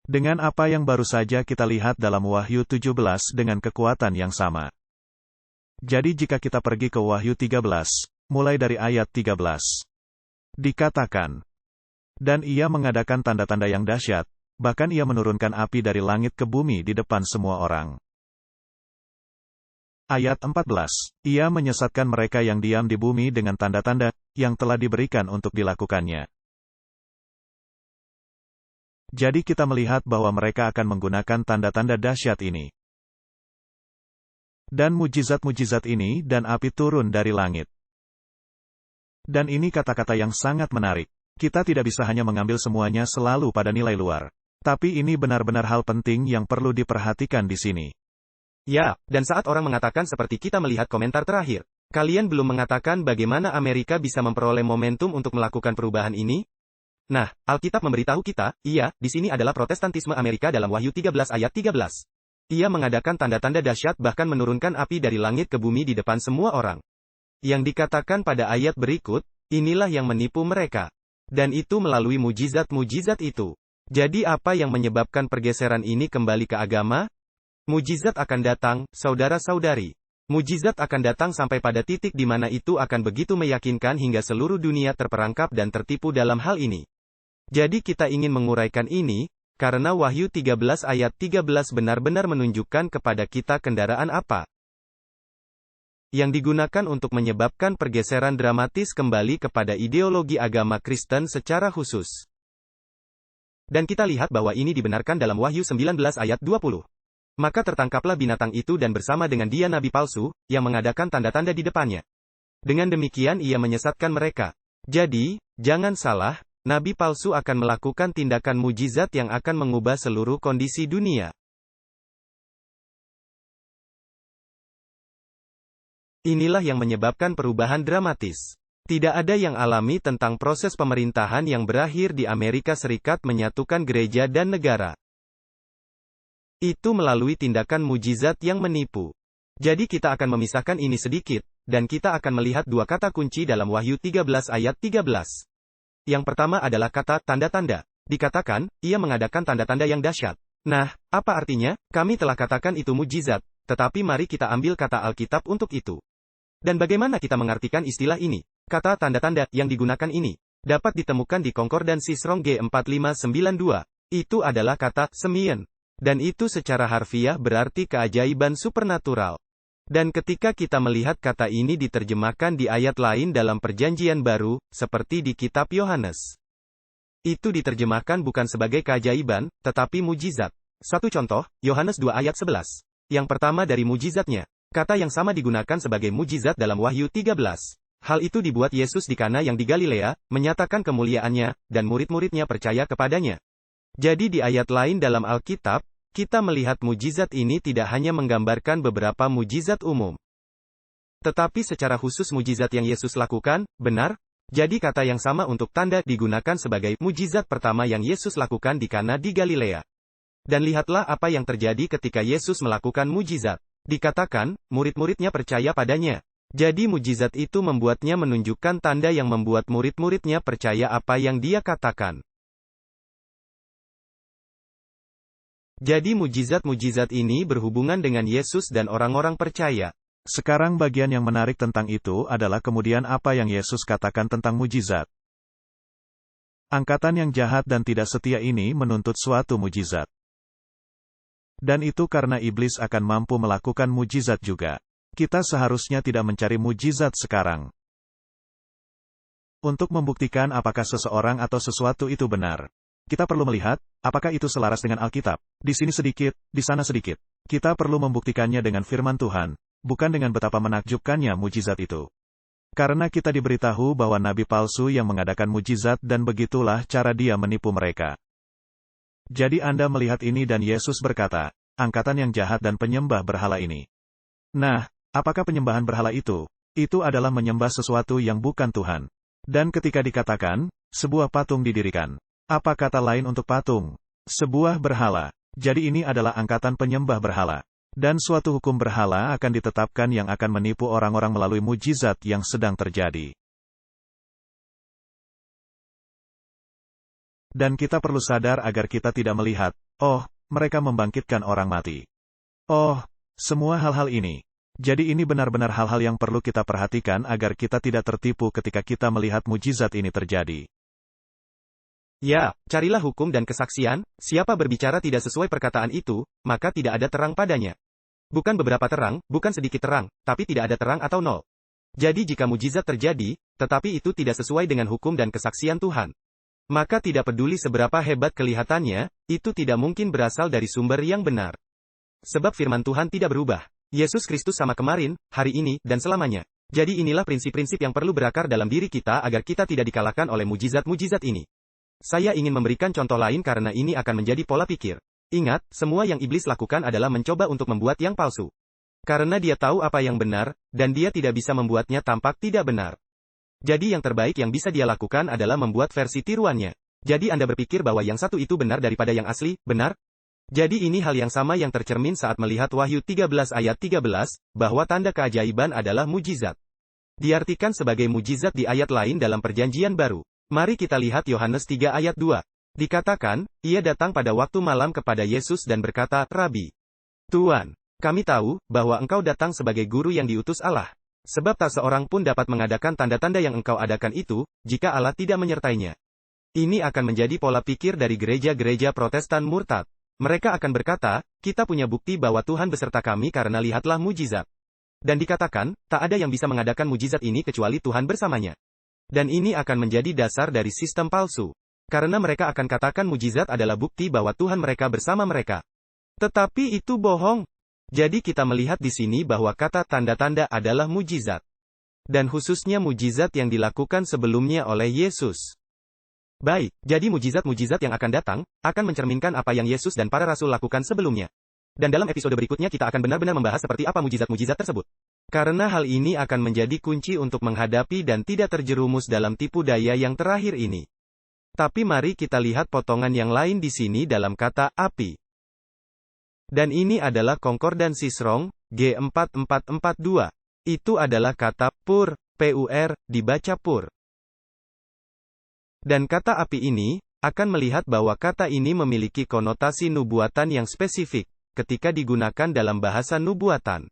dengan apa yang baru saja kita lihat dalam Wahyu 17 dengan kekuatan yang sama. Jadi jika kita pergi ke Wahyu 13, mulai dari ayat 13. Dikatakan, dan ia mengadakan tanda-tanda yang dahsyat, bahkan ia menurunkan api dari langit ke bumi di depan semua orang. Ayat 14, ia menyesatkan mereka yang diam di bumi dengan tanda-tanda yang telah diberikan untuk dilakukannya. Jadi kita melihat bahwa mereka akan menggunakan tanda-tanda dahsyat ini. Dan mujizat-mujizat ini dan api turun dari langit. Dan ini kata-kata yang sangat menarik. Kita tidak bisa hanya mengambil semuanya selalu pada nilai luar. Tapi ini benar-benar hal penting yang perlu diperhatikan di sini. Ya, dan saat orang mengatakan seperti kita melihat komentar terakhir, kalian belum mengatakan bagaimana Amerika bisa memperoleh momentum untuk melakukan perubahan ini? Nah, Alkitab memberitahu kita, iya, di sini adalah Protestantisme Amerika dalam Wahyu 13 ayat 13. Ia mengadakan tanda-tanda dahsyat bahkan menurunkan api dari langit ke bumi di depan semua orang. Yang dikatakan pada ayat berikut, inilah yang menipu mereka. Dan itu melalui mujizat-mujizat itu. Jadi apa yang menyebabkan pergeseran ini kembali ke agama? Mujizat akan datang, saudara-saudari. Mujizat akan datang sampai pada titik di mana itu akan begitu meyakinkan hingga seluruh dunia terperangkap dan tertipu dalam hal ini. Jadi kita ingin menguraikan ini, karena Wahyu 13 ayat 13 benar-benar menunjukkan kepada kita kendaraan apa yang digunakan untuk menyebabkan pergeseran dramatis kembali kepada ideologi agama Kristen secara khusus. Dan kita lihat bahwa ini dibenarkan dalam Wahyu 19 ayat 20. Maka tertangkaplah binatang itu dan bersama dengan dia nabi palsu, yang mengadakan tanda-tanda di depannya. Dengan demikian ia menyesatkan mereka. Jadi, jangan salah, nabi palsu akan melakukan tindakan mujizat yang akan mengubah seluruh kondisi dunia. Inilah yang menyebabkan perubahan dramatis. Tidak ada yang alami tentang proses pemerintahan yang berakhir di Amerika Serikat menyatukan gereja dan negara. Itu melalui tindakan mujizat yang menipu. Jadi kita akan memisahkan ini sedikit, dan kita akan melihat dua kata kunci dalam Wahyu 13 ayat 13. Yang pertama adalah kata tanda-tanda. Dikatakan, ia mengadakan tanda-tanda yang dahsyat. Nah, apa artinya? Kami telah katakan itu mujizat, tetapi mari kita ambil kata Alkitab untuk itu. Dan bagaimana kita mengartikan istilah ini? Kata tanda-tanda yang digunakan ini dapat ditemukan di konkordansi Strong G4592. Itu adalah kata semien. Dan itu secara harfiah berarti keajaiban supernatural. Dan ketika kita melihat kata ini diterjemahkan di ayat lain dalam Perjanjian Baru, seperti di kitab Yohanes, itu diterjemahkan bukan sebagai keajaiban, tetapi mujizat. Satu contoh, Yohanes 2 ayat 11. Yang pertama dari mujizatnya. Kata yang sama digunakan sebagai mujizat dalam Wahyu 13. Hal itu dibuat Yesus di Kana yang di Galilea, menyatakan kemuliaannya, dan murid-muridnya percaya kepadanya. Jadi di ayat lain dalam Alkitab, kita melihat mujizat ini tidak hanya menggambarkan beberapa mujizat umum. Tetapi secara khusus mujizat yang Yesus lakukan, benar? Jadi kata yang sama untuk tanda digunakan sebagai mujizat pertama yang Yesus lakukan di Kana di Galilea. Dan lihatlah apa yang terjadi ketika Yesus melakukan mujizat. Dikatakan, murid-muridnya percaya padanya. Jadi mujizat itu membuatnya menunjukkan tanda yang membuat murid-muridnya percaya apa yang dia katakan. Jadi mujizat-mujizat ini berhubungan dengan Yesus dan orang-orang percaya. Sekarang bagian yang menarik tentang itu adalah kemudian apa yang Yesus katakan tentang mujizat. Angkatan yang jahat dan tidak setia ini menuntut suatu mujizat. Dan itu karena iblis akan mampu melakukan mujizat juga. Kita seharusnya tidak mencari mujizat sekarang. Untuk membuktikan apakah seseorang atau sesuatu itu benar. Kita perlu melihat, apakah itu selaras dengan Alkitab. Di sini sedikit, di sana sedikit. Kita perlu membuktikannya dengan firman Tuhan, bukan dengan betapa menakjubkannya mujizat itu. Karena kita diberitahu bahwa nabi palsu yang mengadakan mujizat dan begitulah cara dia menipu mereka. Jadi Anda melihat ini dan Yesus berkata, angkatan yang jahat dan penyembah berhala ini. Nah, apakah penyembahan berhala itu? Itu adalah menyembah sesuatu yang bukan Tuhan. Dan ketika dikatakan, sebuah patung didirikan. Apa kata lain untuk patung? Sebuah berhala. Jadi ini adalah angkatan penyembah berhala. Dan suatu hukum berhala akan ditetapkan yang akan menipu orang-orang melalui mujizat yang sedang terjadi. Dan kita perlu sadar agar kita tidak melihat, oh, mereka membangkitkan orang mati. Oh, semua hal-hal ini. Jadi ini benar-benar hal-hal yang perlu kita perhatikan agar kita tidak tertipu ketika kita melihat mujizat ini terjadi. Ya, carilah hukum dan kesaksian, siapa berbicara tidak sesuai perkataan itu, maka tidak ada terang padanya. Bukan beberapa terang, bukan sedikit terang, tapi tidak ada terang atau nol. Jadi jika mujizat terjadi, tetapi itu tidak sesuai dengan hukum dan kesaksian Tuhan, Maka tidak peduli seberapa hebat kelihatannya, itu tidak mungkin berasal dari sumber yang benar. Sebab firman Tuhan tidak berubah. Yesus Kristus sama kemarin, hari ini, dan selamanya. Jadi inilah prinsip-prinsip yang perlu berakar dalam diri kita agar kita tidak dikalahkan oleh mujizat-mujizat ini. Saya ingin memberikan contoh lain karena ini akan menjadi pola pikir. Ingat, semua yang iblis lakukan adalah mencoba untuk membuat yang palsu. Karena dia tahu apa yang benar, dan dia tidak bisa membuatnya tampak tidak benar. Jadi yang terbaik yang bisa dia lakukan adalah membuat versi tiruannya. Jadi Anda berpikir bahwa yang satu itu benar daripada yang asli, benar? Jadi ini hal yang sama yang tercermin saat melihat Wahyu 13 ayat 13, bahwa tanda keajaiban adalah mujizat. Diartikan sebagai mujizat di ayat lain dalam perjanjian baru. Mari kita lihat Yohanes 3 ayat 2. Dikatakan, ia datang pada waktu malam kepada Yesus dan berkata, Rabi, Tuan, kami tahu, bahwa engkau datang sebagai guru yang diutus Allah. Sebab tak seorang pun dapat mengadakan tanda-tanda yang engkau adakan itu, jika Allah tidak menyertainya. Ini akan menjadi pola pikir dari gereja-gereja Protestan murtad. Mereka akan berkata, kita punya bukti bahwa Tuhan beserta kami karena lihatlah mujizat. Dan dikatakan, tak ada yang bisa mengadakan mujizat ini kecuali Tuhan bersamanya. Dan ini akan menjadi dasar dari sistem palsu. Karena mereka akan katakan mujizat adalah bukti bahwa Tuhan mereka bersama mereka. Tetapi itu bohong. Jadi kita melihat di sini bahwa kata tanda-tanda adalah mujizat. Dan khususnya mujizat yang dilakukan sebelumnya oleh Yesus. Baik, jadi mujizat-mujizat yang akan datang, akan mencerminkan apa yang Yesus dan para rasul lakukan sebelumnya. Dan dalam episode berikutnya kita akan benar-benar membahas seperti apa mujizat-mujizat tersebut. Karena hal ini akan menjadi kunci untuk menghadapi dan tidak terjerumus dalam tipu daya yang terakhir ini. Tapi mari kita lihat potongan yang lain di sini dalam kata api. Dan ini adalah konkordansi Strong, G4442. Itu adalah kata pur, pur, dibaca pur. Dan kata api ini, akan melihat bahwa kata ini memiliki konotasi nubuatan yang spesifik, ketika digunakan dalam bahasa nubuatan.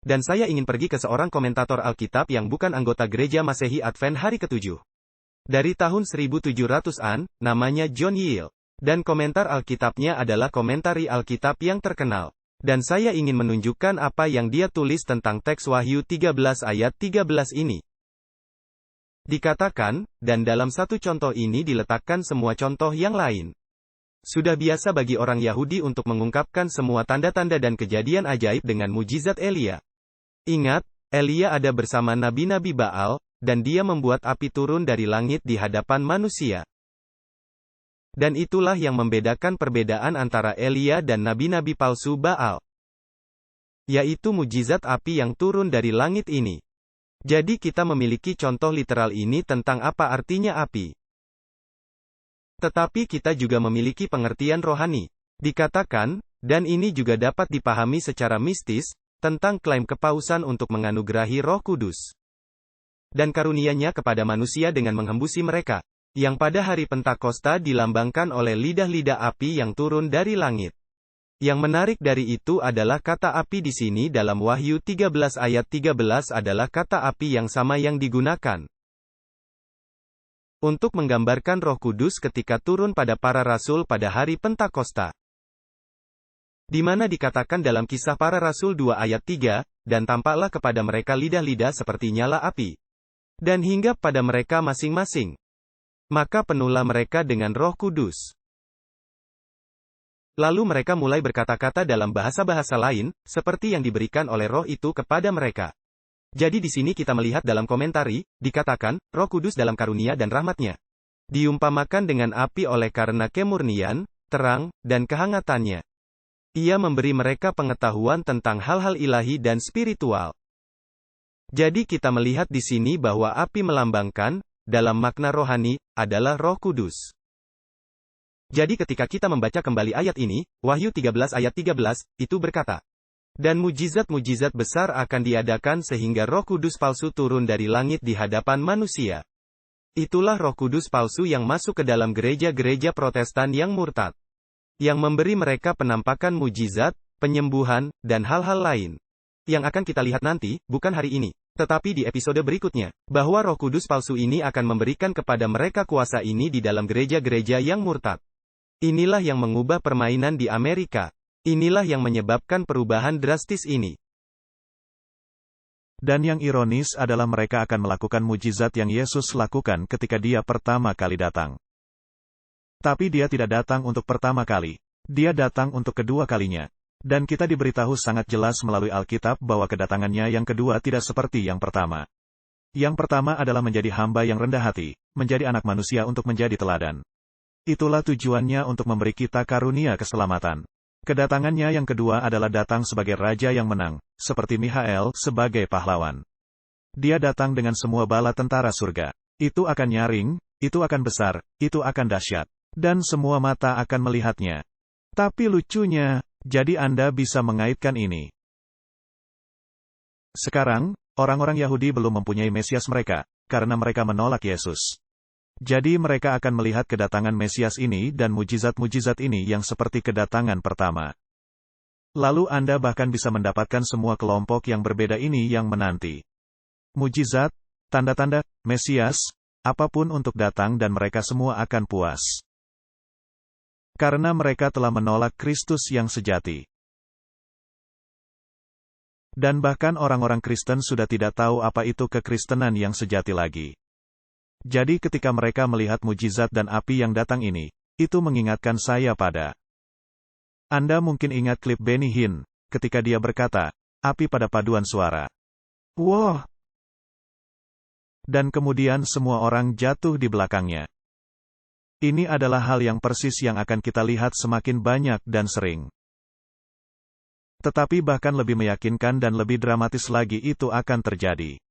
Dan saya ingin pergi ke seorang komentator Alkitab yang bukan anggota gereja Masehi Advent hari ke-7. Dari tahun 1700-an, namanya John Yale. Dan komentar Alkitabnya adalah komentari Alkitab yang terkenal. Dan saya ingin menunjukkan apa yang dia tulis tentang teks Wahyu 13 ayat 13 ini. Dikatakan, dan dalam satu contoh ini diletakkan semua contoh yang lain. Sudah biasa bagi orang Yahudi untuk mengungkapkan semua tanda-tanda dan kejadian ajaib dengan mujizat Elia. Ingat, Elia ada bersama nabi-nabi Baal, dan dia membuat api turun dari langit di hadapan manusia. Dan itulah yang membedakan perbedaan antara Elia dan nabi-nabi palsu Baal. Yaitu mujizat api yang turun dari langit ini. Jadi kita memiliki contoh literal ini tentang apa artinya api. Tetapi kita juga memiliki pengertian rohani. Dikatakan, dan ini juga dapat dipahami secara mistis, tentang klaim kepausan untuk menganugerahi Roh Kudus. Dan karunia-Nya kepada manusia dengan menghembusi mereka. Yang pada hari Pentakosta dilambangkan oleh lidah-lidah api yang turun dari langit. Yang menarik dari itu adalah kata api di sini dalam Wahyu 13 ayat 13 adalah kata api yang sama yang digunakan untuk menggambarkan Roh Kudus ketika turun pada para rasul pada hari Pentakosta. Di mana dikatakan dalam Kisah Para Rasul 2 ayat 3, dan tampaklah kepada mereka lidah-lidah seperti nyala api. Dan hinggap pada mereka masing-masing. Maka penuhlah mereka dengan Roh Kudus. Lalu mereka mulai berkata-kata dalam bahasa-bahasa lain, seperti yang diberikan oleh Roh itu kepada mereka. Jadi di sini kita melihat dalam komentari, dikatakan, Roh Kudus dalam karunia dan rahmat-Nya. Diumpamakan dengan api oleh karena kemurnian, terang, dan kehangatannya. Ia memberi mereka pengetahuan tentang hal-hal ilahi dan spiritual. Jadi kita melihat di sini bahwa api melambangkan, dalam makna rohani, adalah Roh Kudus. Jadi ketika kita membaca kembali ayat ini, Wahyu 13 ayat 13, itu berkata, dan mujizat-mujizat besar akan diadakan sehingga Roh Kudus palsu turun dari langit di hadapan manusia. Itulah Roh Kudus palsu yang masuk ke dalam gereja-gereja Protestan yang murtad. Yang memberi mereka penampakan mujizat, penyembuhan, dan hal-hal lain. Yang akan kita lihat nanti, bukan hari ini, tetapi di episode berikutnya, bahwa Roh Kudus palsu ini akan memberikan kepada mereka kuasa ini di dalam gereja-gereja yang murtad. Inilah yang mengubah permainan di Amerika. Inilah yang menyebabkan perubahan drastis ini. Dan yang ironis adalah mereka akan melakukan mujizat yang Yesus lakukan ketika dia pertama kali datang. Tapi dia tidak datang untuk pertama kali. Dia datang untuk kedua kalinya. Dan kita diberitahu sangat jelas melalui Alkitab bahwa kedatangannya yang kedua tidak seperti yang pertama. Yang pertama adalah menjadi hamba yang rendah hati, menjadi anak manusia untuk menjadi teladan. Itulah tujuannya untuk memberi kita karunia keselamatan. Kedatangannya yang kedua adalah datang sebagai raja yang menang, seperti Mikhael sebagai pahlawan. Dia datang dengan semua bala tentara surga. Itu akan nyaring, itu akan besar, itu akan dahsyat. Dan semua mata akan melihatnya. Tapi lucunya, jadi Anda bisa mengaitkan ini. Sekarang, orang-orang Yahudi belum mempunyai Mesias mereka, karena mereka menolak Yesus. Jadi mereka akan melihat kedatangan Mesias ini dan mujizat-mujizat ini yang seperti kedatangan pertama. Lalu Anda bahkan bisa mendapatkan semua kelompok yang berbeda ini yang menanti mujizat, tanda-tanda, Mesias, apapun untuk datang dan mereka semua akan puas. Karena mereka telah menolak Kristus yang sejati. Dan bahkan orang-orang Kristen sudah tidak tahu apa itu kekristenan yang sejati lagi. Jadi ketika mereka melihat mujizat dan api yang datang ini, itu mengingatkan saya pada. Anda mungkin ingat klip Benny Hinn, ketika dia berkata, api pada paduan suara. Wow! Dan kemudian semua orang jatuh di belakangnya. Ini adalah hal yang persis yang akan kita lihat semakin banyak dan sering. Tetapi bahkan lebih meyakinkan dan lebih dramatis lagi itu akan terjadi.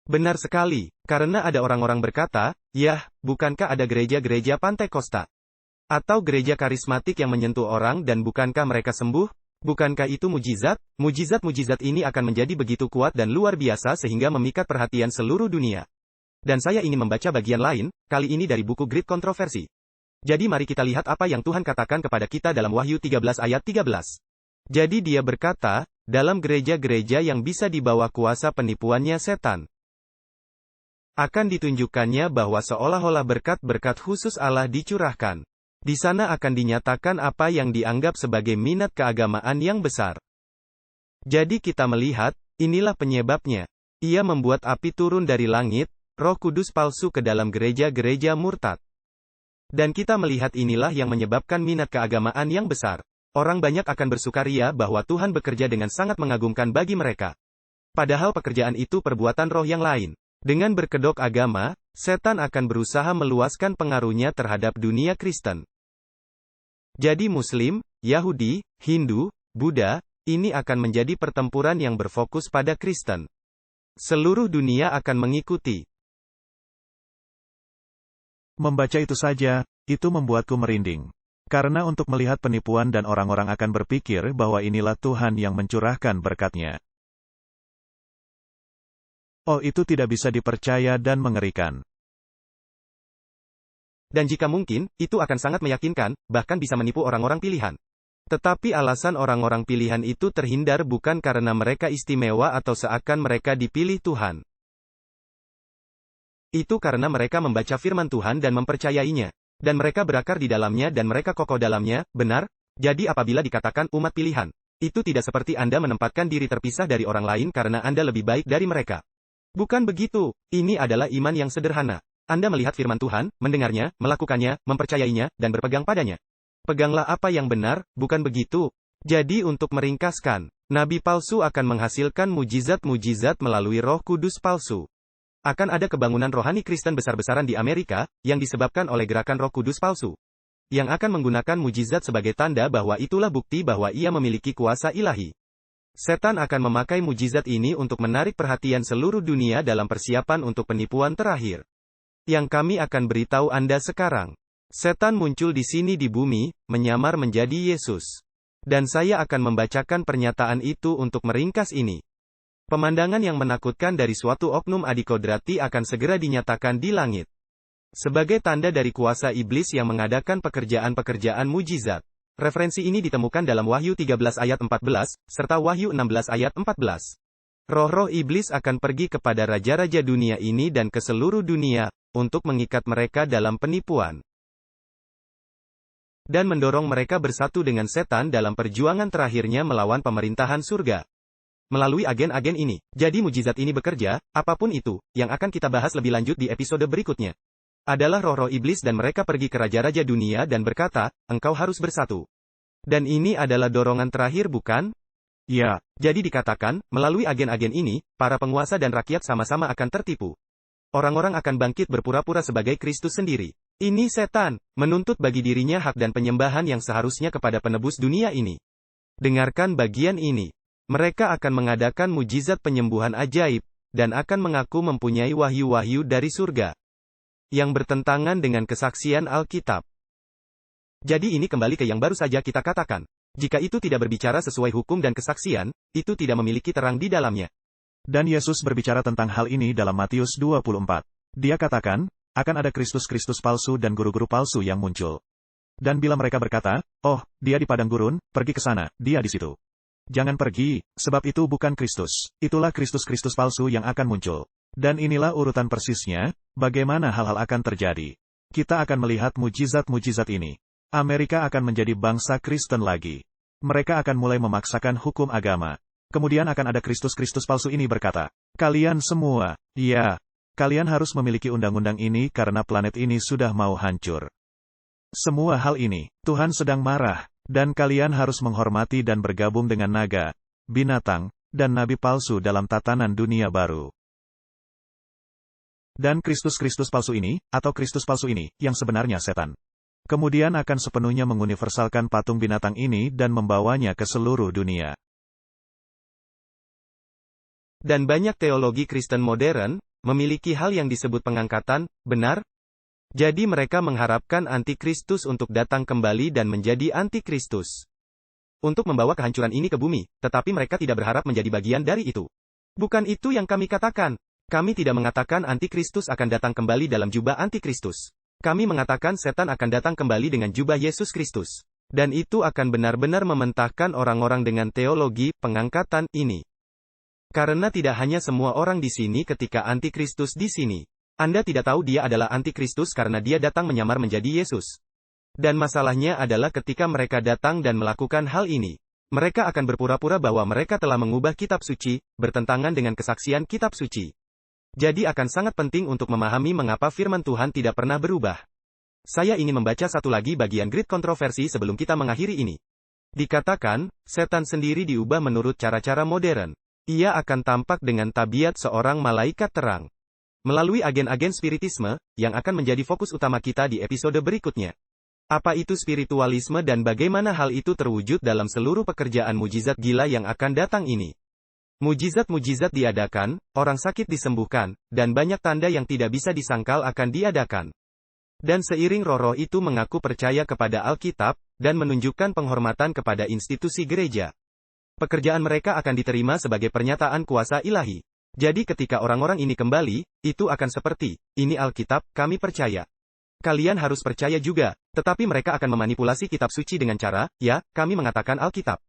Benar sekali, karena ada orang-orang berkata, yah, bukankah ada gereja-gereja Pantai Kosta? Atau gereja karismatik yang menyentuh orang dan bukankah mereka sembuh? Bukankah itu mujizat? Mujizat-mujizat ini akan menjadi begitu kuat dan luar biasa sehingga memikat perhatian seluruh dunia. Dan saya ingin membaca bagian lain, kali ini dari buku Great Controversy. Jadi mari kita lihat apa yang Tuhan katakan kepada kita dalam Wahyu 13 ayat 13. Jadi dia berkata, dalam gereja-gereja yang bisa di bawah kuasa penipuannya setan, akan ditunjukkannya bahwa seolah-olah berkat-berkat khusus Allah dicurahkan. Di sana akan dinyatakan apa yang dianggap sebagai minat keagamaan yang besar. Jadi kita melihat, inilah penyebabnya. Ia membuat api turun dari langit, Roh Kudus palsu ke dalam gereja-gereja murtad. Dan kita melihat inilah yang menyebabkan minat keagamaan yang besar. Orang banyak akan bersukaria bahwa Tuhan bekerja dengan sangat mengagumkan bagi mereka. Padahal pekerjaan itu perbuatan roh yang lain. Dengan berkedok agama, setan akan berusaha meluaskan pengaruhnya terhadap dunia Kristen. Jadi Muslim, Yahudi, Hindu, Buddha, ini akan menjadi pertempuran yang berfokus pada Kristen. Seluruh dunia akan mengikuti. Membaca itu saja, itu membuatku merinding. Karena untuk melihat penipuan dan orang-orang akan berpikir bahwa inilah Tuhan yang mencurahkan berkat-Nya. Oh, itu tidak bisa dipercaya dan mengerikan. Dan jika mungkin, itu akan sangat meyakinkan, bahkan bisa menipu orang-orang pilihan. Tetapi alasan orang-orang pilihan itu terhindar bukan karena mereka istimewa atau seakan mereka dipilih Tuhan. Itu karena mereka membaca firman Tuhan dan mempercayainya. Dan mereka berakar di dalamnya dan mereka kokoh dalamnya, benar? Jadi apabila dikatakan umat pilihan, itu tidak seperti Anda menempatkan diri terpisah dari orang lain karena Anda lebih baik dari mereka. Bukan begitu, ini adalah iman yang sederhana. Anda melihat firman Tuhan, mendengarnya, melakukannya, mempercayainya, dan berpegang padanya. Peganglah apa yang benar, bukan begitu? Jadi untuk meringkaskan, nabi palsu akan menghasilkan mujizat-mujizat melalui Roh Kudus palsu. Akan ada kebangunan rohani Kristen besar-besaran di Amerika, yang disebabkan oleh gerakan Roh Kudus palsu. Yang akan menggunakan mujizat sebagai tanda bahwa itulah bukti bahwa ia memiliki kuasa ilahi. Setan akan memakai mujizat ini untuk menarik perhatian seluruh dunia dalam persiapan untuk penipuan terakhir. Yang kami akan beritahu Anda sekarang. Setan muncul di sini di bumi, menyamar menjadi Yesus. Dan saya akan membacakan pernyataan itu untuk meringkas ini. Pemandangan yang menakutkan dari suatu oknum adikodrati akan segera dinyatakan di langit. Sebagai tanda dari kuasa iblis yang mengadakan pekerjaan-pekerjaan mujizat. Referensi ini ditemukan dalam Wahyu 13 ayat 14, serta Wahyu 16 ayat 14. Roh-roh iblis akan pergi kepada raja-raja dunia ini dan ke seluruh dunia, untuk mengikat mereka dalam penipuan. Dan mendorong mereka bersatu dengan setan dalam perjuangan terakhirnya melawan pemerintahan surga. melalui agen-agen ini. Jadi mujizat ini bekerja, apapun itu, yang akan kita bahas lebih lanjut di episode berikutnya. Adalah roh-roh iblis dan mereka pergi ke raja-raja dunia dan berkata, engkau harus bersatu. Dan ini adalah dorongan terakhir bukan? Ya, Jadi dikatakan, melalui agen-agen ini, para penguasa dan rakyat sama-sama akan tertipu. Orang-orang akan bangkit berpura-pura sebagai Kristus sendiri. Ini setan, menuntut bagi dirinya hak dan penyembahan yang seharusnya kepada penebus dunia ini. Dengarkan bagian ini. Mereka akan mengadakan mujizat penyembuhan ajaib, dan akan mengaku mempunyai wahyu-wahyu dari surga, yang bertentangan dengan kesaksian Alkitab. Jadi ini kembali ke yang baru saja kita katakan. Jika itu tidak berbicara sesuai hukum dan kesaksian, itu tidak memiliki terang di dalamnya. dan Yesus berbicara tentang hal ini dalam Matius 24. Dia katakan, akan ada Kristus-Kristus palsu dan guru-guru palsu yang muncul. Dan bila mereka berkata, oh, dia di padang gurun, pergi ke sana, dia di situ. Jangan pergi, sebab itu bukan Kristus. Itulah Kristus-Kristus palsu yang akan muncul. Dan inilah urutan persisnya, bagaimana hal-hal akan terjadi. Kita akan melihat mujizat-mujizat ini. Amerika akan menjadi bangsa Kristen lagi. Mereka akan mulai memaksakan hukum agama. Kemudian akan ada Kristus-Kristus palsu ini berkata, kalian semua, ya, kalian harus memiliki undang-undang ini karena planet ini sudah mau hancur. Semua hal ini, Tuhan sedang marah, dan kalian harus menghormati dan bergabung dengan naga, binatang, dan nabi palsu dalam tatanan dunia baru. Dan Kristus-Kristus palsu ini, atau Kristus palsu ini, yang sebenarnya setan, kemudian akan sepenuhnya menguniversalkan patung binatang ini dan membawanya ke seluruh dunia. Dan banyak teologi Kristen modern, memiliki hal yang disebut pengangkatan, benar? Jadi mereka mengharapkan antikristus untuk datang kembali dan menjadi antikristus. Untuk membawa kehancuran ini ke bumi, tetapi mereka tidak berharap menjadi bagian dari itu. Bukan itu yang kami katakan. Kami tidak mengatakan antikristus akan datang kembali dalam jubah antikristus. Kami mengatakan setan akan datang kembali dengan jubah Yesus Kristus. Dan itu akan benar-benar mementahkan orang-orang dengan teologi pengangkatan ini. Karena tidak hanya semua orang di sini ketika antikristus di sini. Anda tidak tahu dia adalah antikristus karena dia datang menyamar menjadi Yesus. Dan masalahnya adalah ketika mereka datang dan melakukan hal ini. Mereka akan berpura-pura bahwa mereka telah mengubah kitab suci, bertentangan dengan kesaksian kitab suci. Jadi akan sangat penting untuk memahami mengapa firman Tuhan tidak pernah berubah. Saya ingin membaca satu lagi bagian grid kontroversi sebelum kita mengakhiri ini. Dikatakan, setan sendiri diubah menurut cara-cara modern. Ia akan tampak dengan tabiat seorang malaikat terang. Melalui agen-agen spiritisme, yang akan menjadi fokus utama kita di episode berikutnya. Apa itu spiritualisme dan bagaimana hal itu terwujud dalam seluruh pekerjaan mujizat gila yang akan datang ini. Mujizat-mujizat diadakan, orang sakit disembuhkan, dan banyak tanda yang tidak bisa disangkal akan diadakan. Dan seiring roh-roh itu mengaku percaya kepada Alkitab, dan menunjukkan penghormatan kepada institusi gereja. Pekerjaan mereka akan diterima sebagai pernyataan kuasa ilahi. Jadi ketika orang-orang ini kembali, itu akan seperti, ini Alkitab, kami percaya. Kalian harus percaya juga, tetapi mereka akan memanipulasi kitab suci dengan cara, ya, kami mengatakan Alkitab.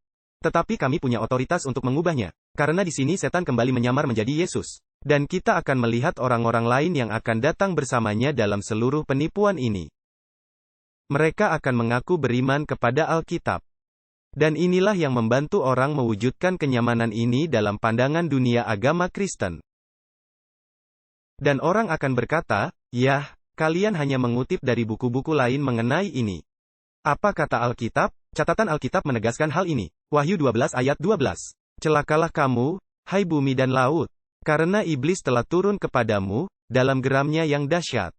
Tetapi kami punya otoritas untuk mengubahnya. Karena di sini setan kembali menyamar menjadi Yesus. Dan kita akan melihat orang-orang lain yang akan datang bersamanya dalam seluruh penipuan ini. Mereka akan mengaku beriman kepada Alkitab. Dan inilah yang membantu orang mewujudkan kenyamanan ini dalam pandangan dunia agama Kristen. Dan orang akan berkata, yah, kalian hanya mengutip dari buku-buku lain mengenai ini. Apa kata Alkitab? Catatan Alkitab menegaskan hal ini. Wahyu 12 ayat 12. Celakalah kamu, hai bumi dan laut, karena iblis telah turun kepadamu, dalam geramnya yang dahsyat.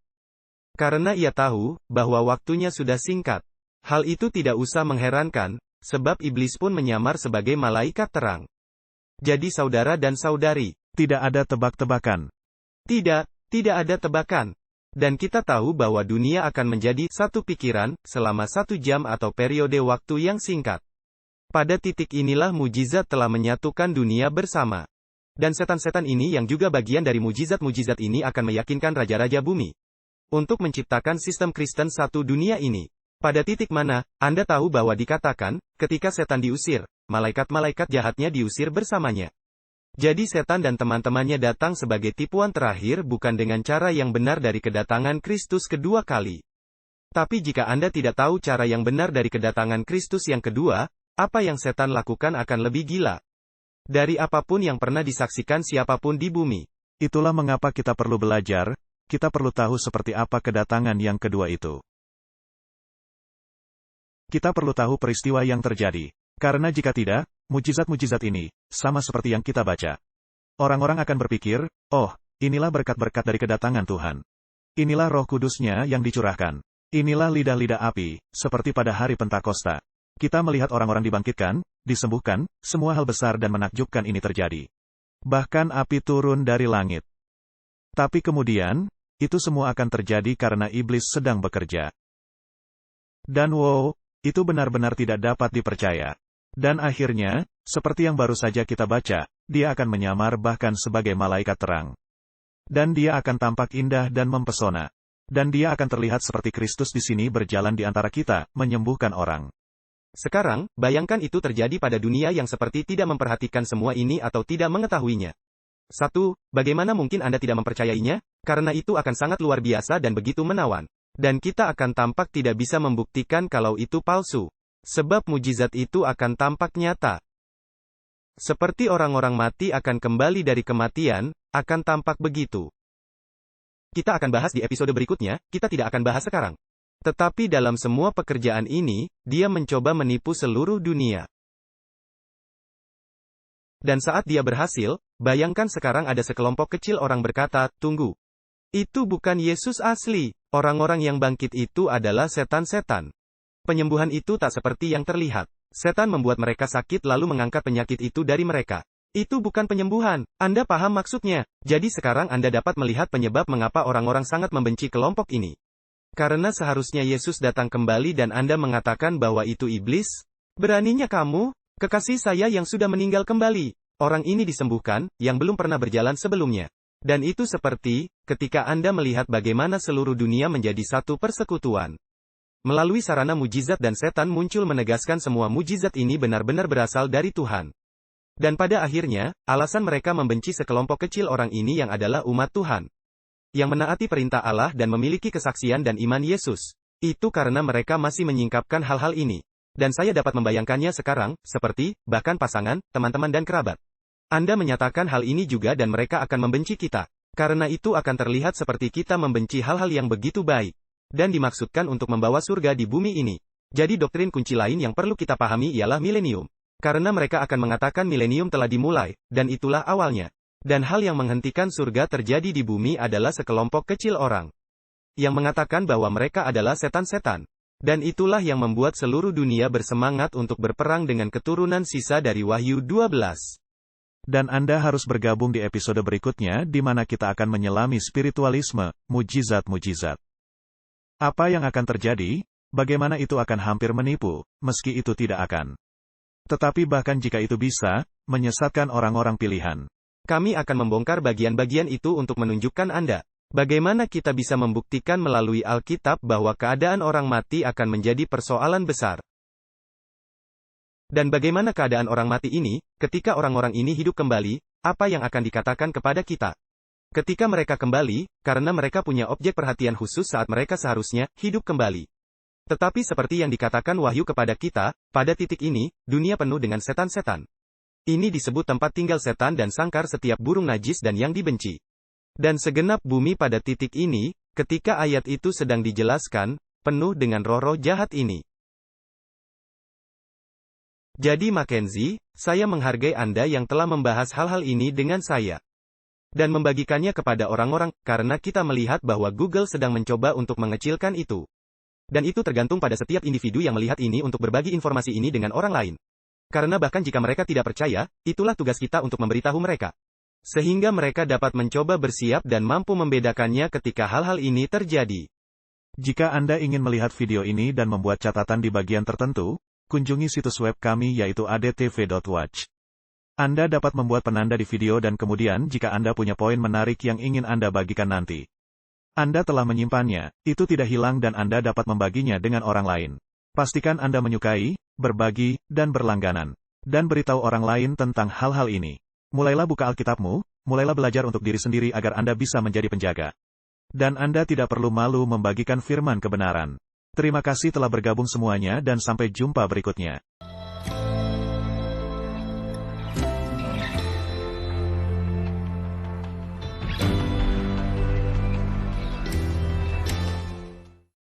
Karena ia tahu, bahwa waktunya sudah singkat. Hal itu tidak usah mengherankan, sebab iblis pun menyamar sebagai malaikat terang. Jadi saudara dan saudari, tidak ada tebak-tebakan. Tidak ada tebakan. Dan kita tahu bahwa dunia akan menjadi satu pikiran, selama 1 jam atau periode waktu yang singkat. Pada titik inilah mujizat telah menyatukan dunia bersama. Dan setan-setan ini yang juga bagian dari mujizat-mujizat ini akan meyakinkan raja-raja bumi. Untuk menciptakan sistem Kristen satu dunia ini. Pada titik mana, Anda tahu bahwa dikatakan, ketika setan diusir, malaikat-malaikat jahatnya diusir bersamanya. Jadi setan dan teman-temannya datang sebagai tipuan terakhir bukan dengan cara yang benar dari kedatangan Kristus kedua kali. Tapi jika Anda tidak tahu cara yang benar dari kedatangan Kristus yang kedua, apa yang setan lakukan akan lebih gila. Dari apapun yang pernah disaksikan siapapun di bumi. Itulah mengapa kita perlu belajar, kita perlu tahu seperti apa kedatangan yang kedua itu. Kita perlu tahu peristiwa yang terjadi. Karena jika tidak, mujizat-mujizat ini, sama seperti yang kita baca. Orang-orang akan berpikir, oh, inilah berkat-berkat dari kedatangan Tuhan. Inilah Roh Kudus-Nya yang dicurahkan. Inilah lidah-lidah api, seperti pada hari Pentakosta. Kita melihat orang-orang dibangkitkan, disembuhkan, semua hal besar dan menakjubkan ini terjadi. Bahkan api turun dari langit. Tapi kemudian, itu semua akan terjadi karena iblis sedang bekerja. Dan wow, itu benar-benar tidak dapat dipercaya. Dan akhirnya, seperti yang baru saja kita baca, dia akan menyamar bahkan sebagai malaikat terang. Dan dia akan tampak indah dan mempesona. Dan dia akan terlihat seperti Kristus di sini berjalan di antara kita, menyembuhkan orang. Sekarang, bayangkan itu terjadi pada dunia yang seperti tidak memperhatikan semua ini atau tidak mengetahuinya. 1. Bagaimana mungkin Anda tidak mempercayainya? Karena itu akan sangat luar biasa dan begitu menawan. Dan kita akan tampak tidak bisa membuktikan kalau itu palsu. Sebab mujizat itu akan tampak nyata. Seperti orang-orang mati akan kembali dari kematian, akan tampak begitu. Kita akan bahas di episode berikutnya, kita tidak akan bahas sekarang. Tetapi dalam semua pekerjaan ini, dia mencoba menipu seluruh dunia. Dan saat dia berhasil, bayangkan sekarang ada sekelompok kecil orang berkata, tunggu. Itu bukan Yesus asli. Orang-orang yang bangkit itu adalah setan-setan. Penyembuhan itu tak seperti yang terlihat. Setan membuat mereka sakit lalu mengangkat penyakit itu dari mereka. Itu bukan penyembuhan. Anda paham maksudnya? Jadi sekarang Anda dapat melihat penyebab mengapa orang-orang sangat membenci kelompok ini. Karena seharusnya Yesus datang kembali dan Anda mengatakan bahwa itu iblis? Beraninya kamu? Kekasih saya yang sudah meninggal kembali. Orang ini disembuhkan, yang belum pernah berjalan sebelumnya. Dan itu seperti, ketika Anda melihat bagaimana seluruh dunia menjadi satu persekutuan. Melalui sarana mujizat dan setan muncul menegaskan semua mujizat ini benar-benar berasal dari Tuhan. Dan pada akhirnya, alasan mereka membenci sekelompok kecil orang ini yang adalah umat Tuhan. Yang menaati perintah Allah dan memiliki kesaksian dan iman Yesus. Itu karena mereka masih menyingkapkan hal-hal ini. Dan saya dapat membayangkannya sekarang, seperti, bahkan pasangan, teman-teman dan kerabat. Anda menyatakan hal ini juga dan mereka akan membenci kita. Karena itu akan terlihat seperti kita membenci hal-hal yang begitu baik. Dan dimaksudkan untuk membawa surga di bumi ini. Jadi doktrin kunci lain yang perlu kita pahami ialah milenium. Karena mereka akan mengatakan milenium telah dimulai, dan itulah awalnya. Dan hal yang menghentikan surga terjadi di bumi adalah sekelompok kecil orang. Yang mengatakan bahwa mereka adalah setan-setan. Dan itulah yang membuat seluruh dunia bersemangat untuk berperang dengan keturunan sisa dari Wahyu 12. Dan Anda harus bergabung di episode berikutnya di mana kita akan menyelami spiritualisme, mujizat-mujizat. Apa yang akan terjadi? Bagaimana itu akan hampir menipu, meski itu tidak akan. Tetapi bahkan jika itu bisa, menyesatkan orang-orang pilihan. Kami akan membongkar bagian-bagian itu untuk menunjukkan Anda. Bagaimana kita bisa membuktikan melalui Alkitab bahwa keadaan orang mati akan menjadi persoalan besar. Dan bagaimana keadaan orang mati ini, ketika orang-orang ini hidup kembali, apa yang akan dikatakan kepada kita? Ketika mereka kembali, karena mereka punya objek perhatian khusus saat mereka seharusnya hidup kembali. Tetapi seperti yang dikatakan Wahyu kepada kita, pada titik ini, dunia penuh dengan setan-setan. Ini disebut tempat tinggal setan dan sangkar setiap burung najis dan yang dibenci. Dan segenap bumi pada titik ini, ketika ayat itu sedang dijelaskan, penuh dengan roh-roh jahat ini. Jadi Mackenzie, saya menghargai Anda yang telah membahas hal-hal ini dengan saya. Dan membagikannya kepada orang-orang, karena kita melihat bahwa Google sedang mencoba untuk mengecilkan itu. Dan itu tergantung pada setiap individu yang melihat ini untuk berbagi informasi ini dengan orang lain. Karena bahkan jika mereka tidak percaya, itulah tugas kita untuk memberitahu mereka. Sehingga mereka dapat mencoba bersiap dan mampu membedakannya ketika hal-hal ini terjadi. Jika Anda ingin melihat video ini dan membuat catatan di bagian tertentu, kunjungi situs web kami yaitu adtv.watch. Anda dapat membuat penanda di video dan kemudian jika Anda punya poin menarik yang ingin Anda bagikan nanti. Anda telah menyimpannya, itu tidak hilang dan Anda dapat membaginya dengan orang lain. Pastikan Anda menyukai, berbagi, dan berlangganan. Dan beritahu orang lain tentang hal-hal ini. Mulailah buka Alkitabmu, mulailah belajar untuk diri sendiri agar Anda bisa menjadi penjaga. Dan Anda tidak perlu malu membagikan firman kebenaran. Terima kasih telah bergabung semuanya dan sampai jumpa berikutnya.